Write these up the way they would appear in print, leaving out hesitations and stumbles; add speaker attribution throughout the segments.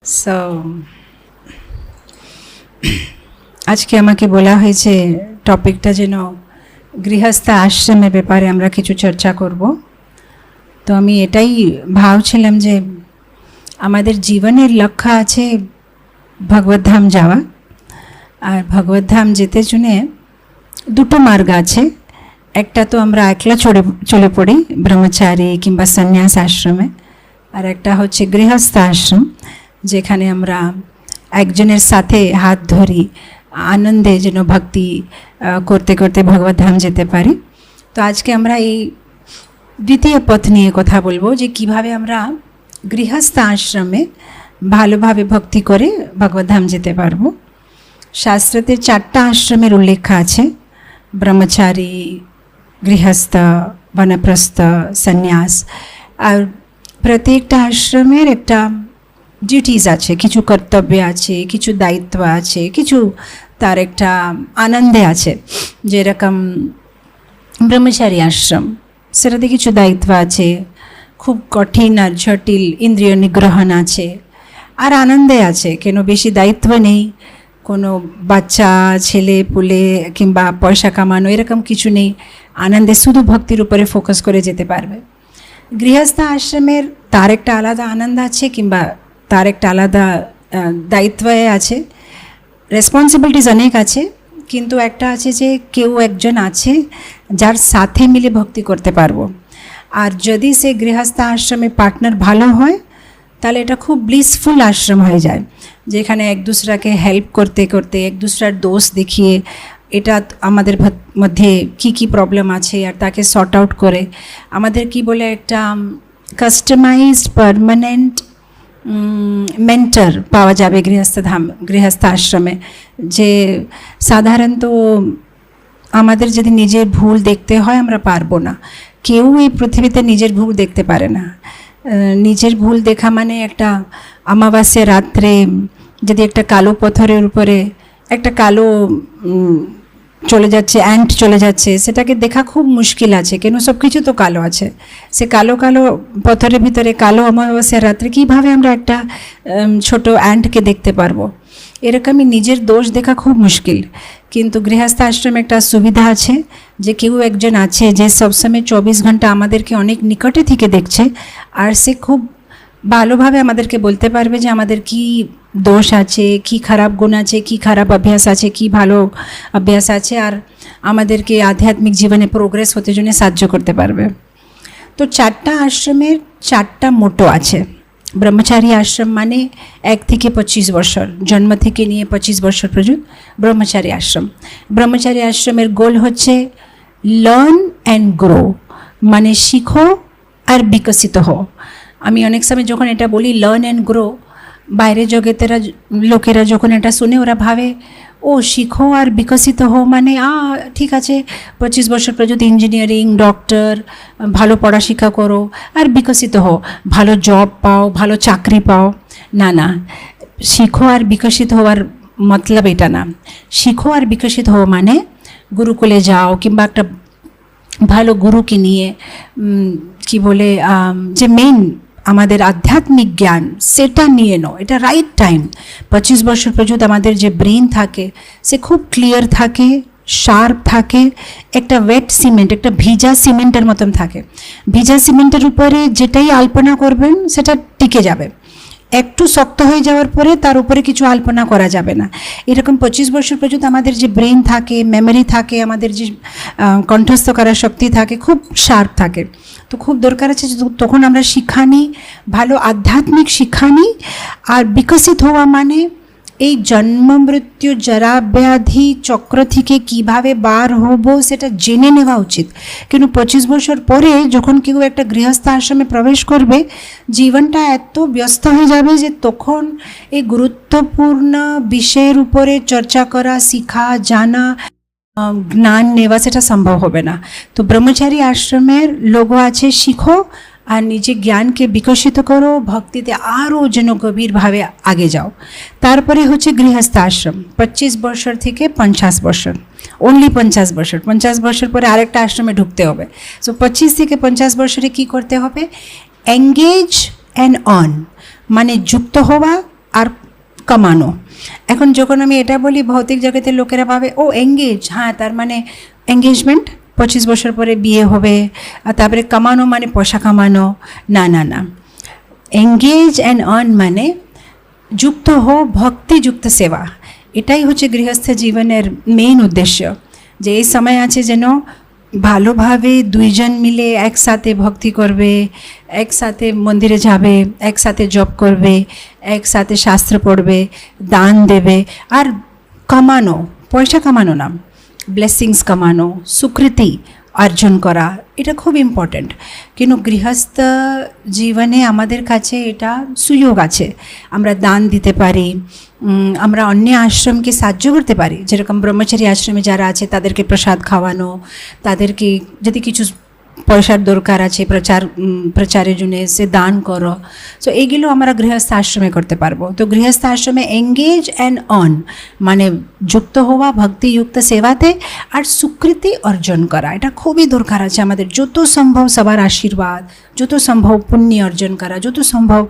Speaker 1: So আজকে আমাকে বলা হয়েছে টপিকটা যেন গৃহস্থ আশ্রমের ব্যাপারে আমরা কিছু চর্চা করব। তো আমি এটাই ভাবছিলাম যে আমাদের জীবনের লক্ষ্য আছে ভগবদ্ধাম যাওয়া, আর ভগবদ্ধাম যেতে জন্য দুটো মার্গ আছে। একটা তো আমরা একলা চলে পড়ি ব্রহ্মচারী কিংবা সন্ন্যাস আশ্রমে, আর একটা হচ্ছে গৃহস্থ আশ্রম, যেখানে আমরা একজনের সাথে হাত ধরি আনন্দে যেন ভক্তি করতে করতে ভগবদ্ধাম যেতে পারি। তো আজকে আমরা এই দ্বিতীয় পথ নিয়ে কথা বলবো, যে কিভাবে আমরা গৃহস্থ আশ্রমে ভালোভাবে ভক্তি করে ভগবদ্ধাম যেতে পারবো। শাস্ত্রতে 4টা আশ্রমের উল্লেখ আছে: ব্রহ্মচারী, গৃহস্থ, বনপ্রস্থ, সন্ন্যাস। আর প্রত্যেকটা আশ্রমের একটা ডিউটিজ আছে, কিছু কর্তব্য আছে, কিছু দায়িত্ব আছে, কিছু তার একটা আনন্দে আছে। যেরকম ব্রহ্মচারী আশ্রম, সেটাতে কিছু দায়িত্ব আছে, খুব কঠিন আর জটিল ইন্দ্রিয় নিগ্রহণ আছে, আর আনন্দে আছে, কেন বেশি দায়িত্ব নেই, কোনো বাচ্চা ছেলে পুলে কিংবা পয়সা কামানো এরকম কিছু নেই, আনন্দে শুধু ভক্তির উপরে ফোকাস করে যেতে পারবে। গৃহস্থ আশ্রমের তার একটা আলাদা আনন্দ আছে, কিংবা তার একটা আলাদা দায়িত্ব আছে, রেসপন্সিবিলিটিস অনেক আছে, কিন্তু একটা আছে যে কেউ একজন আছে যার সাথে মিলে ভক্তি করতে পারবো। আর যদি সে গৃহস্থ আশ্রমে পার্টনার ভালো হয়, তাহলে এটা খুব ব্লিসফুল আশ্রম হয়ে যায়, যেখানে এক দুসরাকে হেল্প করতে করতে, এক দুসরার দোষ দেখিয়ে, এটা আমাদের মধ্যে কি প্রবলেম আছে আর তাকে সর্ট আউট করে আমাদের কি বলে একটা কাস্টমাইজড পারমানেন্ট মেন্টর পাওয়া যাবে গৃহস্থ আশ্রমে। যে সাধারণত আমাদের যদি নিজের ভুল দেখতে হয়, আমরা পারবো না। কেউ এই পৃথিবীতে নিজের ভুল দেখতে পারে না। নিজের ভুল দেখা মানে একটা অমাবস্যা রাত্রে যদি একটা কালো পাথরের উপরে একটা কালো চলে যাচ্ছে, অ্যান্ট চলে যাচ্ছে, সেটাকে দেখা খুব মুশকিল আছে, কেন সব কিছু তো কালো আছে। সে কালো কালো পাথরের ভিতরে কালো অমাবস্যা রাত্রে কীভাবে আমরা একটা ছোট অ্যান্টকে দেখতে পারবো? এরকমই নিজের দোষ দেখা খুব মুশকিল। কিন্তু গৃহস্থ আশ্রমে একটা সুবিধা আছে, যে কেউ একজন আছে যে সবসময় 24 ঘন্টা আমাদেরকে অনেক নিকটে থেকে দেখছে, আর সে খুব ভালোভাবে আমাদেরকে বলতে পারবে যে আমাদের কি দোষ আছে, কি খারাপ গুণ আছে, কি খারাপ অভ্যাস আছে, কি ভালো অভ্যাস আছে, আর আমাদেরকে আধ্যাত্মিক জীবনে প্রোগ্রেস হতে জন্য সাহায্য করতে পারবে। তো 4টা আশ্রমের 4টা মোটো আছে। ব্রহ্মচারী আশ্রম মানে 1 থেকে 25 বছর, জন্ম থেকে নিয়ে 25 বছর পর্যন্ত ব্রহ্মচারী আশ্রম। ব্রহ্মচারী আশ্রমের গোল হচ্ছে লার্ন অ্যান্ড গ্রো, মানে শিখো আর বিকশিত হও। আমি অনেক সময় যখন এটা বলি লার্ন অ্যান্ড গ্রো, বাইরে জগতেরা লোকেরা যখন এটা শুনে, ওরা ভাবে ও শিখো আর বিকশিত হও মানে ঠিক আছে, 25 বছর পর্যন্ত ইঞ্জিনিয়ারিং, ডক্টর, ভালো পড়াশিক্ষা করো আর বিকশিত হও, ভালো জব পাও, ভালো চাকরি পাও। না না, শিখো আর বিকশিত হওয়ার মতলব এটা না। শিখো আর বিকশিত হও মানে গুরুকুলে যাও, কিংবা একটা ভালো গুরুকে নিয়ে কি বলে যে মেইন আমাদের আধ্যাত্মিক জ্ঞান সেটা নিয়ে নাও। এটা রাইট টাইম। 25 বছর পর্যন্ত আমাদের যে ব্রেন থাকে সে খুব ক্লিয়ার থাকে, শার্প থাকে, একটা ওয়েট সিমেন্ট, একটা ভিজা সিমেন্টের মতন থাকে। ভিজা সিমেন্টের উপরে যেটাই আলপনা করবেন সেটা টিকে যাবে। একটু শক্ত হয়ে যাওয়ার পরে তার উপরে কিছু আলপনা করা যাবে না। এরকম 25 বছর পর্যন্ত আমাদের যে ব্রেন থাকে, মেমোরি থাকে, আমাদের যে কণ্ঠস্থ করার শক্তি থাকে, খুব শার্প থাকে। তো খুব দরকার আছে তখন আমরা শিক্ষা নিই, ভালো আধ্যাত্মিক শিক্ষা নিই। আর বিকশিত হওয়া মানে এই জন্ম মৃত্যু জরা ব্যাধি চক্র থেকে কীভাবে বার হব সেটা জেনে নেওয়া উচিত। কিন্তু 25 বছর পরে যখন কেউ একটা গৃহস্থ আশ্রমে প্রবেশ করবে, জীবনটা এত ব্যস্ত হয়ে যাবে যে তখন এই গুরুত্বপূর্ণ বিষয়ের উপরে চর্চা করা, শিখা, জানা, জ্ঞান নেওয়া সেটা সম্ভব হবে না। তো ব্রহ্মচারী আশ্রমের লোগো আছে শিখো আর নিজে জ্ঞানকে বিকশিত করো, ভক্তিতে আরও যেন গভীরভাবে আগে যাও। তারপরে হচ্ছে গৃহস্থ আশ্রম, 25 বছর থেকে 50 বছর, অনলি 50 বছর। 50 বছর পরে আরেকটা আশ্রমে ঢুকতে হবে। সো 25 থেকে 50 বছরে কি করতে হবে? এঙ্গেজ অ্যান্ড অন, মানে যুক্ত হওয়া কামানো। এখন যখন আমি এটা বলি ভৌতিক জগতের লোকেরা ভাবে ও এঙ্গেজ, হ্যাঁ তার মানে এঙ্গেজমেন্ট 25 বছর পরে বিয়ে হবে, আর তারপরে কামানো মানে পয়সা কামানো। না না না, এঙ্গেজ অ্যান্ড আর্ন মানে যুক্ত হো ভক্তিযুক্ত সেবা। এটাই হচ্ছে গৃহস্থ জীবনের মেইন উদ্দেশ্য, যে এই সময় আছে যেন ভালোভাবে দুইজন মিলে একসাথে ভক্তি করবে, একসাথে মন্দিরে যাবে, একসাথে জপ করবে, একসাথে শাস্ত্র পড়বে, দান দেবে, আর কামানো, পয়সা কামানো না, ব্লেসিংস কামানো, সুকৃতি অর্জন করা, এটা খুব ইম্পর্ট্যান্ট। কিন্তু গৃহস্থ জীবনে আমাদের কাছে এটা সুযোগ আছে, আমরা দান দিতে পারি, আমরা অন্য আশ্রমকে সাহায্য করতে পারি। যেরকম ব্রহ্মচারী আশ্রমে যারা আছে তাদেরকে প্রসাদ খাওয়ানো, তাদেরকে যদি কিছু পয়সার দরকার আছে প্রচারের জন্য সে দান করো। সো এইগুলো আমরা গৃহস্থ আশ্রমে করতে পারবো। তো গৃহস্থ আশ্রমে এঙ্গেজ অ্যান্ড অন মানে যুক্ত হওয়া ভক্তিযুক্ত সেবাতে, আর স্বীকৃতি অর্জন করা, এটা খুবই দরকার আছে আমাদের। যত সম্ভব সবার আশীর্বাদ, যত সম্ভব পুণ্য অর্জন করা, যত সম্ভব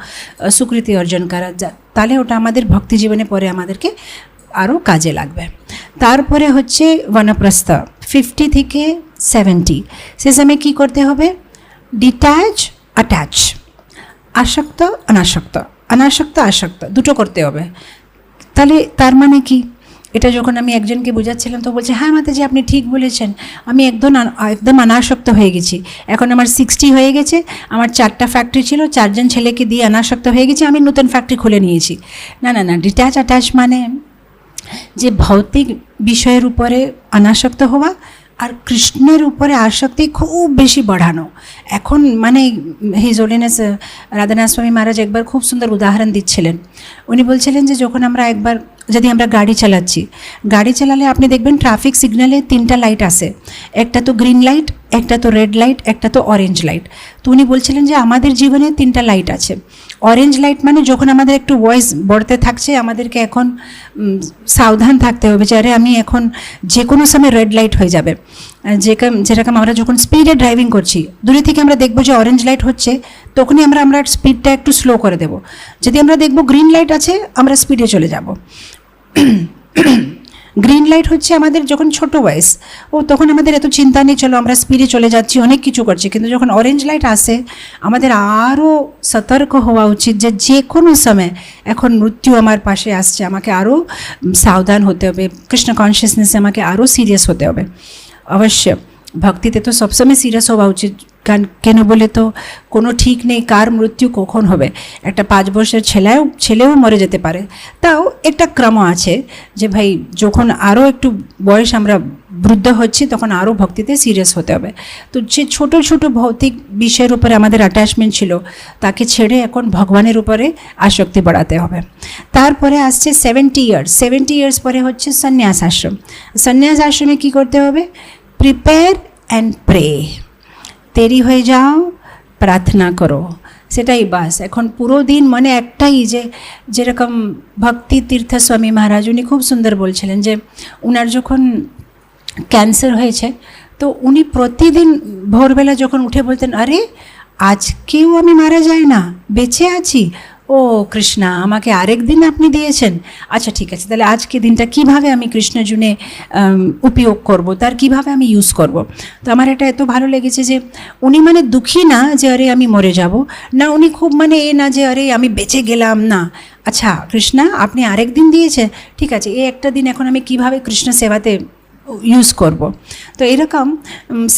Speaker 1: স্বীকৃতি অর্জন করা, তাহলে ওটা আমাদের ভক্তি জীবনে পরে আমাদেরকে আরও কাজে লাগবে। তারপরে হচ্ছে বনপ্রস্থ 50 থেকে 70, সে সময় কী করতে হবে? ডিট্যাচ অ্যাটাচ, আসক্ত অনাসক্ত, অনাসক্ত আসক্ত দুটো করতে হবে। তাহলে তার মানে কি? এটা যখন আমি একজনকে বোঝাচ্ছিলাম তো বলছে, হ্যাঁ মাতাজি আপনি ঠিক বলেছেন, আমি একদম অনাসক্ত হয়ে গেছি, এখন আমার 60 হয়ে গেছে, আমার 4টা ফ্যাক্টরি ছিল, 4জন ছেলেকে দিয়ে অনাসক্ত হয়ে গেছি, আমি নতুন ফ্যাক্টরি খুলে নিয়েছি। না না না, ডিট্যাচ অ্যাটাচ মানে যে ভৌতিক বিষয়ের উপরে অনাসক্ত হওয়া আর কৃষ্ণের উপরে আসক্তি খুব বেশি বাড়ানো। এখন মানে হিজ হোলিনেস রাধানাথ স্বামী মহারাজ একবার খুব সুন্দর উদাহরণ দিচ্ছিলেন। উনি বলছিলেন যে যখন আমরা একবার যদি আমরা গাড়ি চালাচ্ছি, গাড়ি চালালে আপনি দেখবেন ট্রাফিক সিগন্যালে 3টা লাইট আসে, একটা তো গ্রিন লাইট, একটা তো রেড লাইট, একটা তো অরেঞ্জ লাইট। তো উনি বলছিলেন যে আমাদের জীবনে 3টা লাইট আছে। অরেঞ্জ লাইট মানে যখন আমাদের একটু ভয়েস বাড়তে থাকছে, আমাদেরকে এখন সাবধান থাকতে হবে যে আরে আমি এখন যে কোনো সময় রেড লাইট হয়ে যাবে। যেরকম আমরা যখন স্পিডে ড্রাইভিং করছি, দূরে থেকে আমরা দেখবো যে অরেঞ্জ লাইট হচ্ছে, তখনই আমরা স্পিডটা একটু স্লো করে দেবো। যদি আমরা দেখবো গ্রিন লাইট আছে, আমরা স্পিডে চলে যাব। গ্রিন লাইট হচ্ছে আমাদের যখন ছোট বয়স, তখন আমাদের এত চিন্তা নেই, চলো আমরা স্পিডে চলে যাচ্ছি, অনেক কিছু করছি। কিন্তু যখন অরেঞ্জ লাইট আসে, আমাদের আরও সতর্ক হওয়া উচিত যে কোনো সময় এখন মৃত্যু আমার পাশে আসছে, আমাকে আরও সাবধান হতে হবে, কৃষ্ণ কনসিয়াসনেসে আমাকে আরও সিরিয়াস হতে হবে। অবশ্য ভক্তিতে তো সবসময় সিরিয়াস হওয়া উচিত, কেন বলে তো কোনো ঠিক নেই কার মৃত্যু কখন হবে। একটা 5 বছরের ছেলেও মরে যেতে পারে। তাও একটা ক্রম আছে যে ভাই যখন আরও একটু বয়স আমরা বৃদ্ধ হচ্ছি, তখন আরও ভক্তিতে সিরিয়াস হতে হবে। তো যে ছোট ছোট ভৌতিক বিষয়ের উপরে আমাদের অ্যাটাচমেন্ট ছিল, তাকে ছেড়ে এখন ভগবানের উপরে আসক্তি বাড়াতে হবে। তারপরে আসছে 70 ইয়ার্স পরে হচ্ছে সন্ন্যাস আশ্রম। সন্ন্যাস আশ্রমে কী করতে হবে? প্রিপেয়ার অ্যান্ড প্রে, তৈরি হয়ে যাও, প্রার্থনা করো, সেটাই বাস। এখন পুরো দিন মানে একটাই, যেরকম ভক্তি তীর্থ স্বামী মহারাজ উনি খুব সুন্দর বলছিলেন যে উনার যখন ক্যান্সার হয়েছে, তো উনি প্রতিদিন ভোরবেলা যখন উঠে বলতেন, আরে আজকেও আমি মারা যাই না, বেঁচে আছি, ও কৃষ্ণা আমাকে আরেক দিন আপনি দিয়েছেন, আচ্ছা ঠিক আছে, তাহলে আজকে দিনটা কিভাবে আমি কৃষ্ণ জুনে উপয়োগ করব, তার কিভাবে আমি ইউজ করব। তো আমার এটা এত ভালো লেগেছে যে উনি মানে দুঃখী না যে আরে আমি মরে যাব না, উনি খুব মানে না যে আরে আমি বেঁচে গেলাম না, আচ্ছা কৃষ্ণা আপনি আরেক দিন দিয়েছে, ঠিক আছে এই একটা দিন এখন আমি কিভাবে কৃষ্ণ সেবাতে ইউজ করব। তো এরকম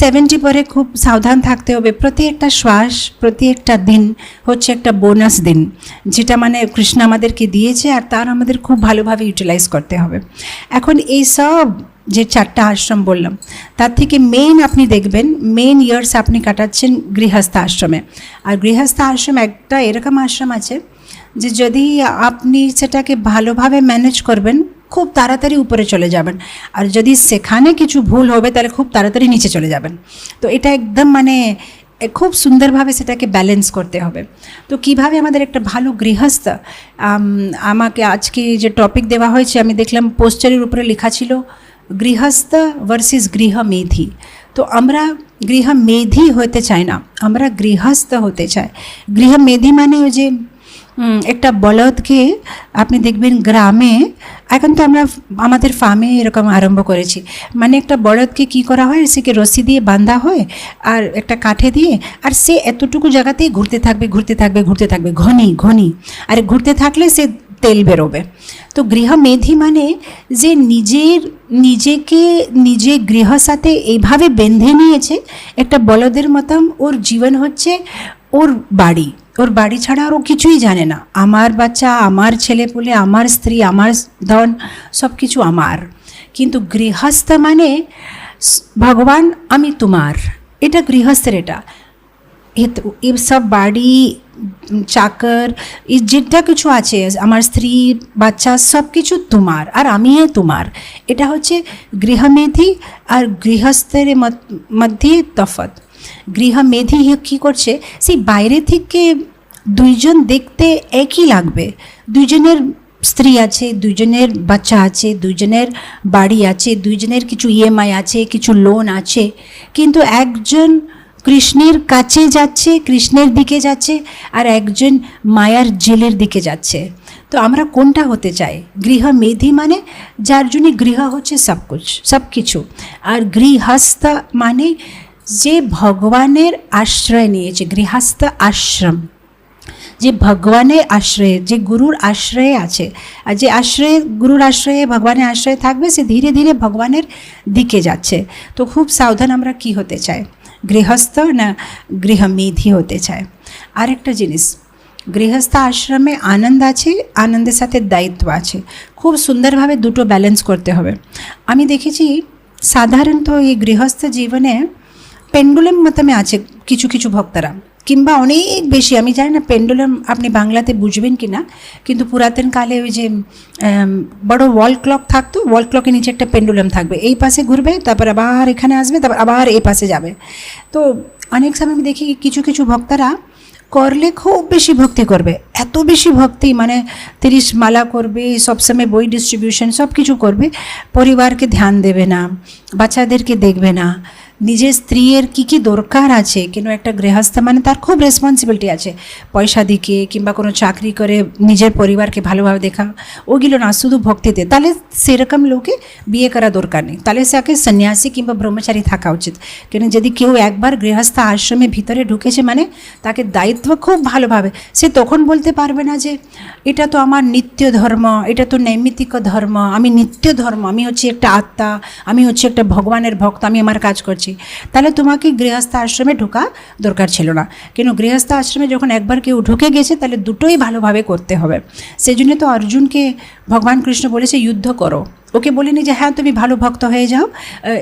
Speaker 1: 70 পরে খুব সাবধান থাকতে হবে। প্রতি একটা শ্বাস, প্রতি একটা দিন হচ্ছে একটা বোনাস দিন, যেটা মানে কৃষ্ণ আমাদেরকে দিয়েছে, আর তার আমাদের খুব ভালোভাবে ইউটিলাইজ করতে হবে। এখন এই সব যে 4টা আশ্রম বললাম, তার থেকে মেইন আপনি দেখবেন মেইন ইয়ার্স আপনি কাটাচ্ছেন গৃহস্থ আশ্রমে। আর গৃহস্থ আশ্রম একটা এরকম আশ্রম আছে যে যদি আপনি সেটাকে ভালোভাবে ম্যানেজ করবেন, খুব তাড়াতাড়ি উপরে চলে যাবেন, আর যদি সেখানে কিছু ভুল হবে তাহলে খুব তাড়াতাড়ি নিচে চলে যাবেন। তো এটা একদম মানে খুব সুন্দরভাবে সেটাকে ব্যালেন্স করতে হবে। তো কিভাবে আমাদের একটা ভালো গৃহস্থ, আমাকে আজকে যে টপিক দেওয়া হয়েছে আমি দেখলাম পোস্টারের উপরে লেখা ছিল গৃহস্থ ভার্সেস গৃহমেধি। তো আমরা গৃহমেধি হতে চাই না, আমরা গৃহস্থ হতে চাই। গৃহমেধি মানে ওই যে একটা বলদকে আপনি দেখবেন গ্রামে, এখন তো আমরা আমাদের ফার্মে এরকম আরম্ভ করেছি, মানে একটা বলদকে কি করা হয়, সেকে রশি দিয়ে বাঁধা হয় আর একটা কাঠে দিয়ে, আর সে এতটুকু জায়গাতেই ঘুরতে থাকবে ঘুরতে থাকবে ঘুরতে থাকবে ঘনি ঘনি, আর ঘুরতে থাকলে সে তেল বেরোবে। তো গৃহমেধি মানে যে নিজেকে নিজে গৃহ সাথে এইভাবে বেঁধে নিয়েছে একটা বলদের মতন, ওর জীবন হচ্ছে ওর বাড়ি ছাড়া আর ও কিছুই জানে না। আমার বাচ্চা, আমার ছেলেপুলে, আমার স্ত্রী, আমার ধন, সব কিছু আমার। কিন্তু গৃহস্থ মানে ভগবান আমি তোমার, এটা গৃহস্থের, এটা এই সব বাড়ি চাকর যেটা কিছু আছে, আমার স্ত্রী বাচ্চা সব কিছু তোমার, আর আমি তোমার। এটা হচ্ছে গৃহমেধি আর গৃহস্থের মধ্যে তফাৎ। গৃহমেধি কী করছে, সেই বাইরে থেকে দুইজন দেখতে একই লাগবে, দুইজনের স্ত্রী আছে, দুইজনের বাচ্চা আছে, দুইজনের বাড়ি আছে, দুইজনের কিছু ইএমআই আছে, কিছু লোন আছে, কিন্তু একজন কৃষ্ণের কাছে যাচ্ছে, কৃষ্ণের দিকে যাচ্ছে, আর একজন মায়ার জেলের দিকে যাচ্ছে। তো আমরা কোনটা হতে চাই? গৃহমেধি মানে যার জন্য গৃহ হচ্ছে সব কিছু, আর গৃহস্থ মানে যে ভগবানের আশ্রয় নিয়েছে, গৃহস্থ আশ্রম, যে ভগবানের আশ্রয়ে, যে গুরুর আশ্রয়ে আছে, আর যে আশ্রয়ে গুরুর আশ্রয়ে ভগবানের আশ্রয়ে থাকবে, সে ধীরে ধীরে ভগবানের দিকে যাচ্ছে। তো খুব সাবধান, আমরা কি হতে চাই, গৃহস্থ না গৃহমেধি হতে চায়। আরেকটা জিনিস, গৃহস্থ আশ্রমে আনন্দ আছে, আনন্দের সাথে দায়িত্ব আছে, খুব সুন্দরভাবে দুটো ব্যালেন্স করতে হবে। আমি দেখেছি সাধারণত এই গৃহস্থ জীবনে পেন্ডুলাম মতমে আছে কিছু কিছু ভক্তরা, কিংবা অনেক বেশি, আমি জানি না পেন্ডুলাম আপনি বাংলাতে বুঝবেন কি না, কিন্তু পুরাতন কালে ওই যে বড় ওয়াল ক্লক থাকতো, ওয়াল ক্লকের নিচে একটা পেন্ডুলাম থাকবে, এই পাশে ঘুরবে, তারপর আবার এখানে আসবে, তারপর আবার এই পাশে যাবে। তো অনেক সময় আমি দেখি কিছু কিছু ভক্তরা করলে খুব বেশি ভক্তি করবে, এত বেশি ভক্তি, মানে 30 মালা করবে, সবসময় বই ডিস্ট্রিবিউশন সব কিছু করবে, পরিবারকে ধ্যান দেবে না, বাচ্চাদেরকে দেখবে না, নিজের স্ত্রীর কী দরকার আছে, কিন্তু একটা গৃহস্থ মানে তার খুব রেসপন্সিবিলিটি আছে, পয়সা দিকে কিংবা কোনো চাকরি করে নিজের পরিবারকে ভালোভাবে দেখা, ওগুলো না, শুধু ভক্তিতে, তাহলে সেরকম লোকে বিয়ে করা দরকার নেই, তাহলে সে সন্ন্যাসী কিংবা ব্রহ্মচারী থাকা উচিত। কিন্তু যদি কেউ একবার গৃহস্থ আশ্রমের ভিতরে ঢুকেছে মানে তাকে দায়িত্ব খুব ভালোভাবে, সে তখন বলতে পারবে না যে এটা তো আমার নিত্য ধর্ম, এটা তো নৈমিত্তিক ধর্ম, আমি নিত্য ধর্ম, আমি হচ্ছে একটা আত্মা, আমি হচ্ছে একটা ভগবানের ভক্ত, আমি আমার কাজ করছি। তাহলে তোমাকে গৃহস্থ আশ্রমে ঢোকা দরকার ছিল না। কিন্তু গৃহস্থ আশ্রমে যখন একবার কেউ ঢুকে গেছে, তাহলে দুটোই ভালোভাবে করতে হবে। সেই জন্য তো অর্জুনকে ভগবান কৃষ্ণ বলেছে যুদ্ধ করো, ওকে বলিনি যে হ্যাঁ তুমি ভালো ভক্ত হয়ে যাও,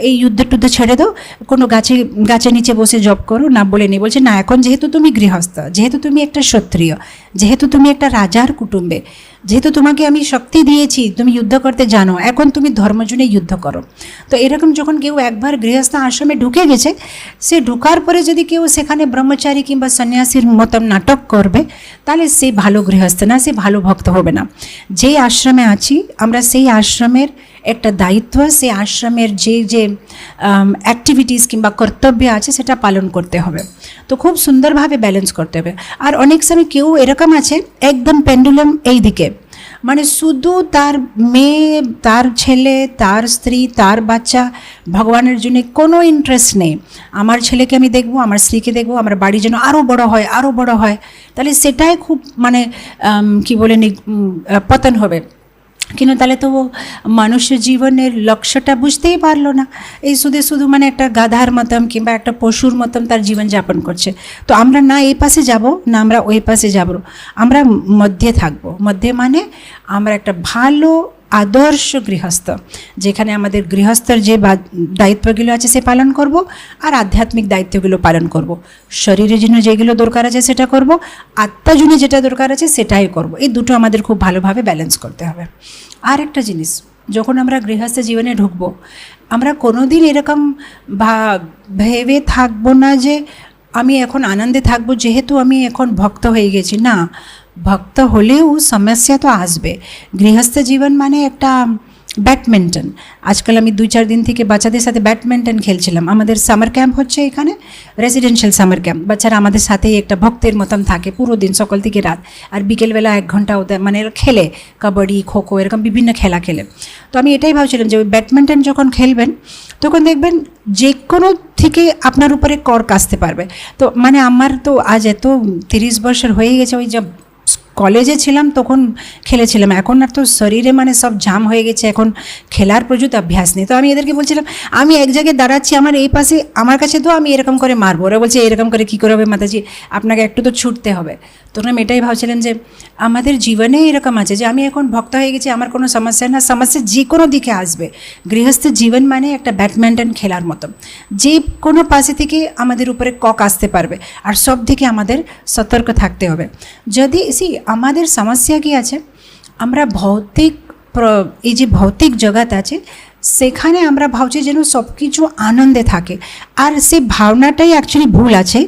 Speaker 1: এই যুদ্ধ ছেড়ে দাও, কোনো গাছের নিচে বসে জপ করো, না বলেনি। বলছে না, এখন যেহেতু তুমি গৃহস্থ, যেহেতু তুমি একটা ক্ষত্রিয়, যেহেতু তুমি একটা রাজার কুটুম্বে, যেহেতু তোমাকে আমি শক্তি দিয়েছি, তুমি যুদ্ধ করতে জানো, এখন তুমি ধর্মজনে যুদ্ধ করো। তো এরকম যখন কেউ একবার গৃহস্থ আশ্রমে ঢুকে গেছে, সে ঢুকার পরে যদি কেউ সেখানে ব্রহ্মচারী কিংবা সন্ন্যাসীর মতন নাটক করবে, তাহলে সে ভালো গৃহস্থ না, সে ভালো ভক্ত হবে না। যেই আশ্রমে আছি আমরা, সেই আশ্রমের একটা দায়িত্ব, সেই আশ্রমের যে অ্যাক্টিভিটিস কিংবা কর্তব্য আছে সেটা পালন করতে হবে। তো খুব সুন্দরভাবে ব্যালেন্স করতে হবে। আর অনেক সময় কেউ এরকম আছে একদম পেন্ডুলাম এই দিকে, মানে শুধু তার মেয়ে, তার ছেলে, তার স্ত্রী, তার বাচ্চা, ভগবানের জন্য কোনো ইন্টারেস্ট নেই। আমার ছেলেকে আমি দেখবো, আমার স্ত্রীকে দেখবো, আমার বাড়ি যেন আরও বড় হয়, আরও বড় হয়, তাহলে সেটাই খুব মানে কি বলে পতন হবে। কিন্তু তাহলে তো মানুষের জীবনের লক্ষ্যটা বুঝতেই পারলো না, এই শুধু মানে একটা গাধার মতন কিংবা একটা পশুর মতন তার জীবনযাপন করছে। তো আমরা না এই পাশে যাব, না আমরা ওই পাশে যাব, আমরা মধ্যে থাকবো। মধ্যে মানে আমরা একটা ভালো আদর্শ গৃহস্থ, যেখানে আমাদের গৃহস্থর যে দায়িত্বগুলো আছে সে পালন করব, আর আধ্যাত্মিক দায়িত্বগুলো পালন করব। শরীরের জন্য যেগুলো দরকার আছে সেটা করব, আত্মার জন্য যেটা দরকার আছে সেটাই করব। এই দুটো আমাদের খুব ভালোভাবে ব্যালেন্স করতে হবে। আর একটা জিনিস, যখন আমরা গৃহস্থ জীবনে ঢুকবো, আমরা কোনো দিন এরকম ভেবে থাকবো না যে আমি এখন আনন্দে থাকবো যেহেতু আমি এখন ভক্ত হয়ে গেছি। না, ভক্ত হলেও সমস্যা তো আসবে। গৃহস্থ জীবন মানে একটা ব্যাডমিন্টন। আজকাল আমি 2-4 দিন থেকে বাচ্চাদের সাথে ব্যাডমিন্টন খেলছিলাম। আমাদের সামার ক্যাম্প হচ্ছে এখানে, রেসিডেন্সিয়াল সামার ক্যাম্প। বাচ্চারা আমাদের সাথেই একটা ভক্তের মতন থাকে পুরো দিন, সকাল থেকে রাত। আর বিকেলবেলা 1 ঘন্টা ওদের মানে খেলে, কাবাডি, খোখো, এরকম বিভিন্ন খেলা খেলে। তো আমি এটাই ভাবছিলাম যে ওই ব্যাডমিন্টন যখন খেলবেন তখন দেখবেন যে কোনো থেকে আপনার উপরে কর্ক আসতে পারবে। তো মানে আমার তো আজ এত 30 বছর হয়ে গেছে, ওই যে কলেজে ছিলাম তখন খেলেছিলাম, এখন আর তো শরীরে মানে সব জাম হয়ে গেছে, এখন খেলার প্রচুর অভ্যাস নেই। তো আমি এদেরকে বলছিলাম আমি এক জায়গায় দাঁড়াচ্ছি, আমার এই পাশে আমার কাছে তো আমি এরকম করে মারবো, ওরা বলছে এরকম করে কী করে হবে মাতাজি, আপনাকে একটু তো ছুটতে হবে। তখন আমি এটাই ভাবছিলাম যে আমাদের জীবনে এরকম আছে যে আমি এখন ভক্ত হয়ে গেছি, আমার কোনো সমস্যা না, সমস্যা যে কোনো দিকে আসবে। গৃহস্থ জীবন মানে একটা ব্যাডমিন্টন খেলার মতো, যে কোনো পাশে থেকে আমাদের উপরে কক আসতে পারবে, আর সব দিকে আমাদের সতর্ক থাকতে হবে। যদি আমাদের সমস্যা কি আছে, আমরা ভৌতিক এই যে ভৌতিক জগৎ আছে সেখানে আমরা ভাবছি যেন সব কিছু আনন্দে থাকে, আর সেই ভাবনাটাই অ্যাকচুয়ালি ভুল আছে,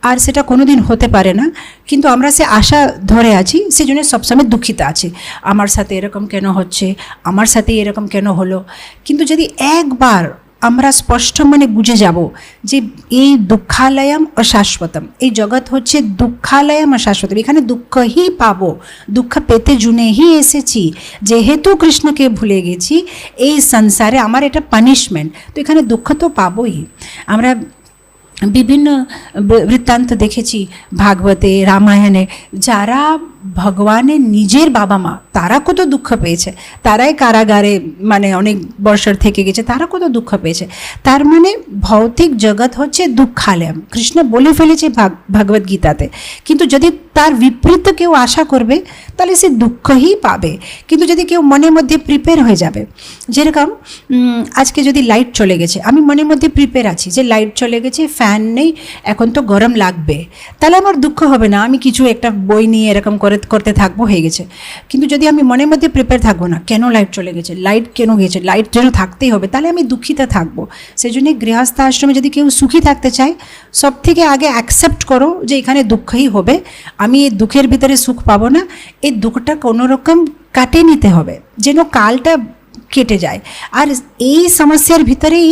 Speaker 1: আর সেটা কোনো দিন হতে পারে না। কিন্তু আমরা সে আশা ধরে আছি, সেজন্য সবসময় দুঃখিত আছি, আমার সাথে এরকম কেন হচ্ছে, আমার সাথে এরকম কেন হলো। কিন্তু যদি একবার আমরা স্পষ্ট মানে বুঝে যাব যে এই দুঃখালয়ম অশাশ্বতম, এই জগৎ হচ্ছে দুঃখালয়ম অশাশ্বতম, এখানে দুঃখই পাবো, দুঃখ পেতে জুনেই এসেছি, যেহেতু কৃষ্ণকে ভুলে গেছি এই সংসারে আমার এটা পানিশমেন্ট, তো এখানে দুঃখ তো পাবোই। আমরা বিভিন্ন বৃত্তান্ত দেখেছি ভাগবতে, রামায়ণে, যারা ভগবানের নিজের বাবা মা তারা কত দুঃখ পেয়েছে, তারাই কারাগারে মানে অনেক বছর থেকে গেছে, তারা কত দুঃখ পেয়েছে। তার মানে ভৌতিক জগৎ হচ্ছে দুঃখালয়, কৃষ্ণ বলে ফেলেছে ভগবদ গীতাতে। কিন্তু যদি তার বিপরীত কেউ আশা করবে তাহলে সে দুঃখই পাবে। কিন্তু যদি কেউ মনের মধ্যে প্রিপেয়ার হয়ে যাবে, যেরকম আজকে যদি লাইট চলে গেছে, আমি মনের মধ্যে প্রিপেয়ার আছি যে লাইট চলে গেছে, ফ্যান নেই, এখন তো গরম লাগবে, তাহলে আমার দুঃখ হবে না, আমি কিছু একটা বই নিয়ে এরকম করতে থাকবো, হয়ে গেছে। কিন্তু যদি আমি মনের মধ্যে প্রিপেয়ার থাকবো না, কেন লাইট চলে গেছে, লাইট কেন গেছে, লাইট যেন থাকতেই হবে, তাহলে আমি দুঃখিত থাকবো। সেই জন্যে গৃহস্থ আশ্রমে যদি কেউ সুখী থাকতে চায়, সব থেকে আগে অ্যাকসেপ্ট করো যে এখানে দুঃখই হবে, আমি এই দুঃখের ভিতরে সুখ পাবো না, এই দুঃখটা কোনোরকম কাটিয়ে নিতে হবে, যেন কালটা কেটে যায়, আর এই সমস্যার ভিতরেই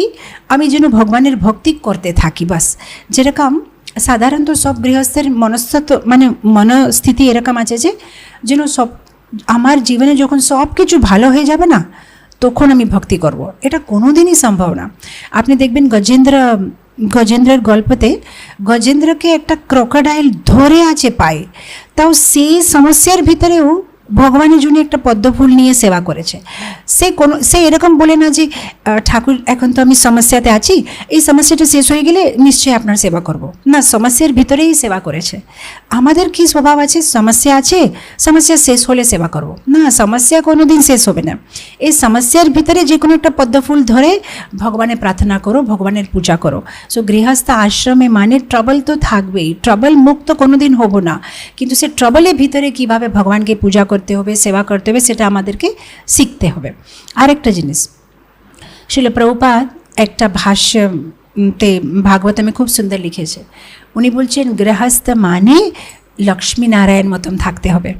Speaker 1: আমি যেন ভগবানের ভক্তি করতে থাকি বাস। যেরকম সাধারণত সব গৃহস্থের মনস্তত্ব মানে মনস্থিতি এরকম আছে যে যেন সব আমার জীবনে যখন সব কিছু ভালো হয়ে যাবে না তখন আমি ভক্তি করব, এটা কোনো দিনই সম্ভব না। আপনি দেখবেন গজেন্দ্রের গল্পতে গজেন্দ্রকে একটা ক্রোকোডাইল ধরে আছে পায়ে, তাও সেই সমস্যার ভিতরেও ভগবানের জন্য একটা পদ্মফুল নিয়ে সেবা করেছে। সে এরকম বলে না যে ঠাকুর এখন তো আমি সমস্যাতে আছি, এই সমস্যাটা শেষ হয়ে গেলে নিশ্চয়ই আপনার সেবা করব না, সমস্যার ভিতরেই সেবা করেছে। আমাদের কি স্বভাব আছে, সমস্যা আছে, সমস্যা শেষ হলে সেবা করব না, সমস্যা কোনো দিন শেষ হবে না। এই সমস্যার ভিতরে যে কোনো একটা পদ্মফুল ধরে ভগবানের প্রার্থনা করো, ভগবানের পূজা করো। সো গৃহস্থ আশ্রমে মানে ট্রাবল তো থাকবেই, ট্রাবল মুক্ত কোনো দিন হব না, কিন্তু সে ট্রাবলের ভিতরে কিভাবে ভগবানকে পূজা করতে হবে, সেবা করতে হবে, সেটা আমাদেরকে শিখতে হবে। আরেকটা জিনিস, শিল প্রভুপাদ একটা ভাষ্যতে ভাগবতমে খুব সুন্দর লিখেছে, উনি বলছেন গৃহস্থ মানে লক্ষ্মী নারায়ণ মতন থাকতে হবে,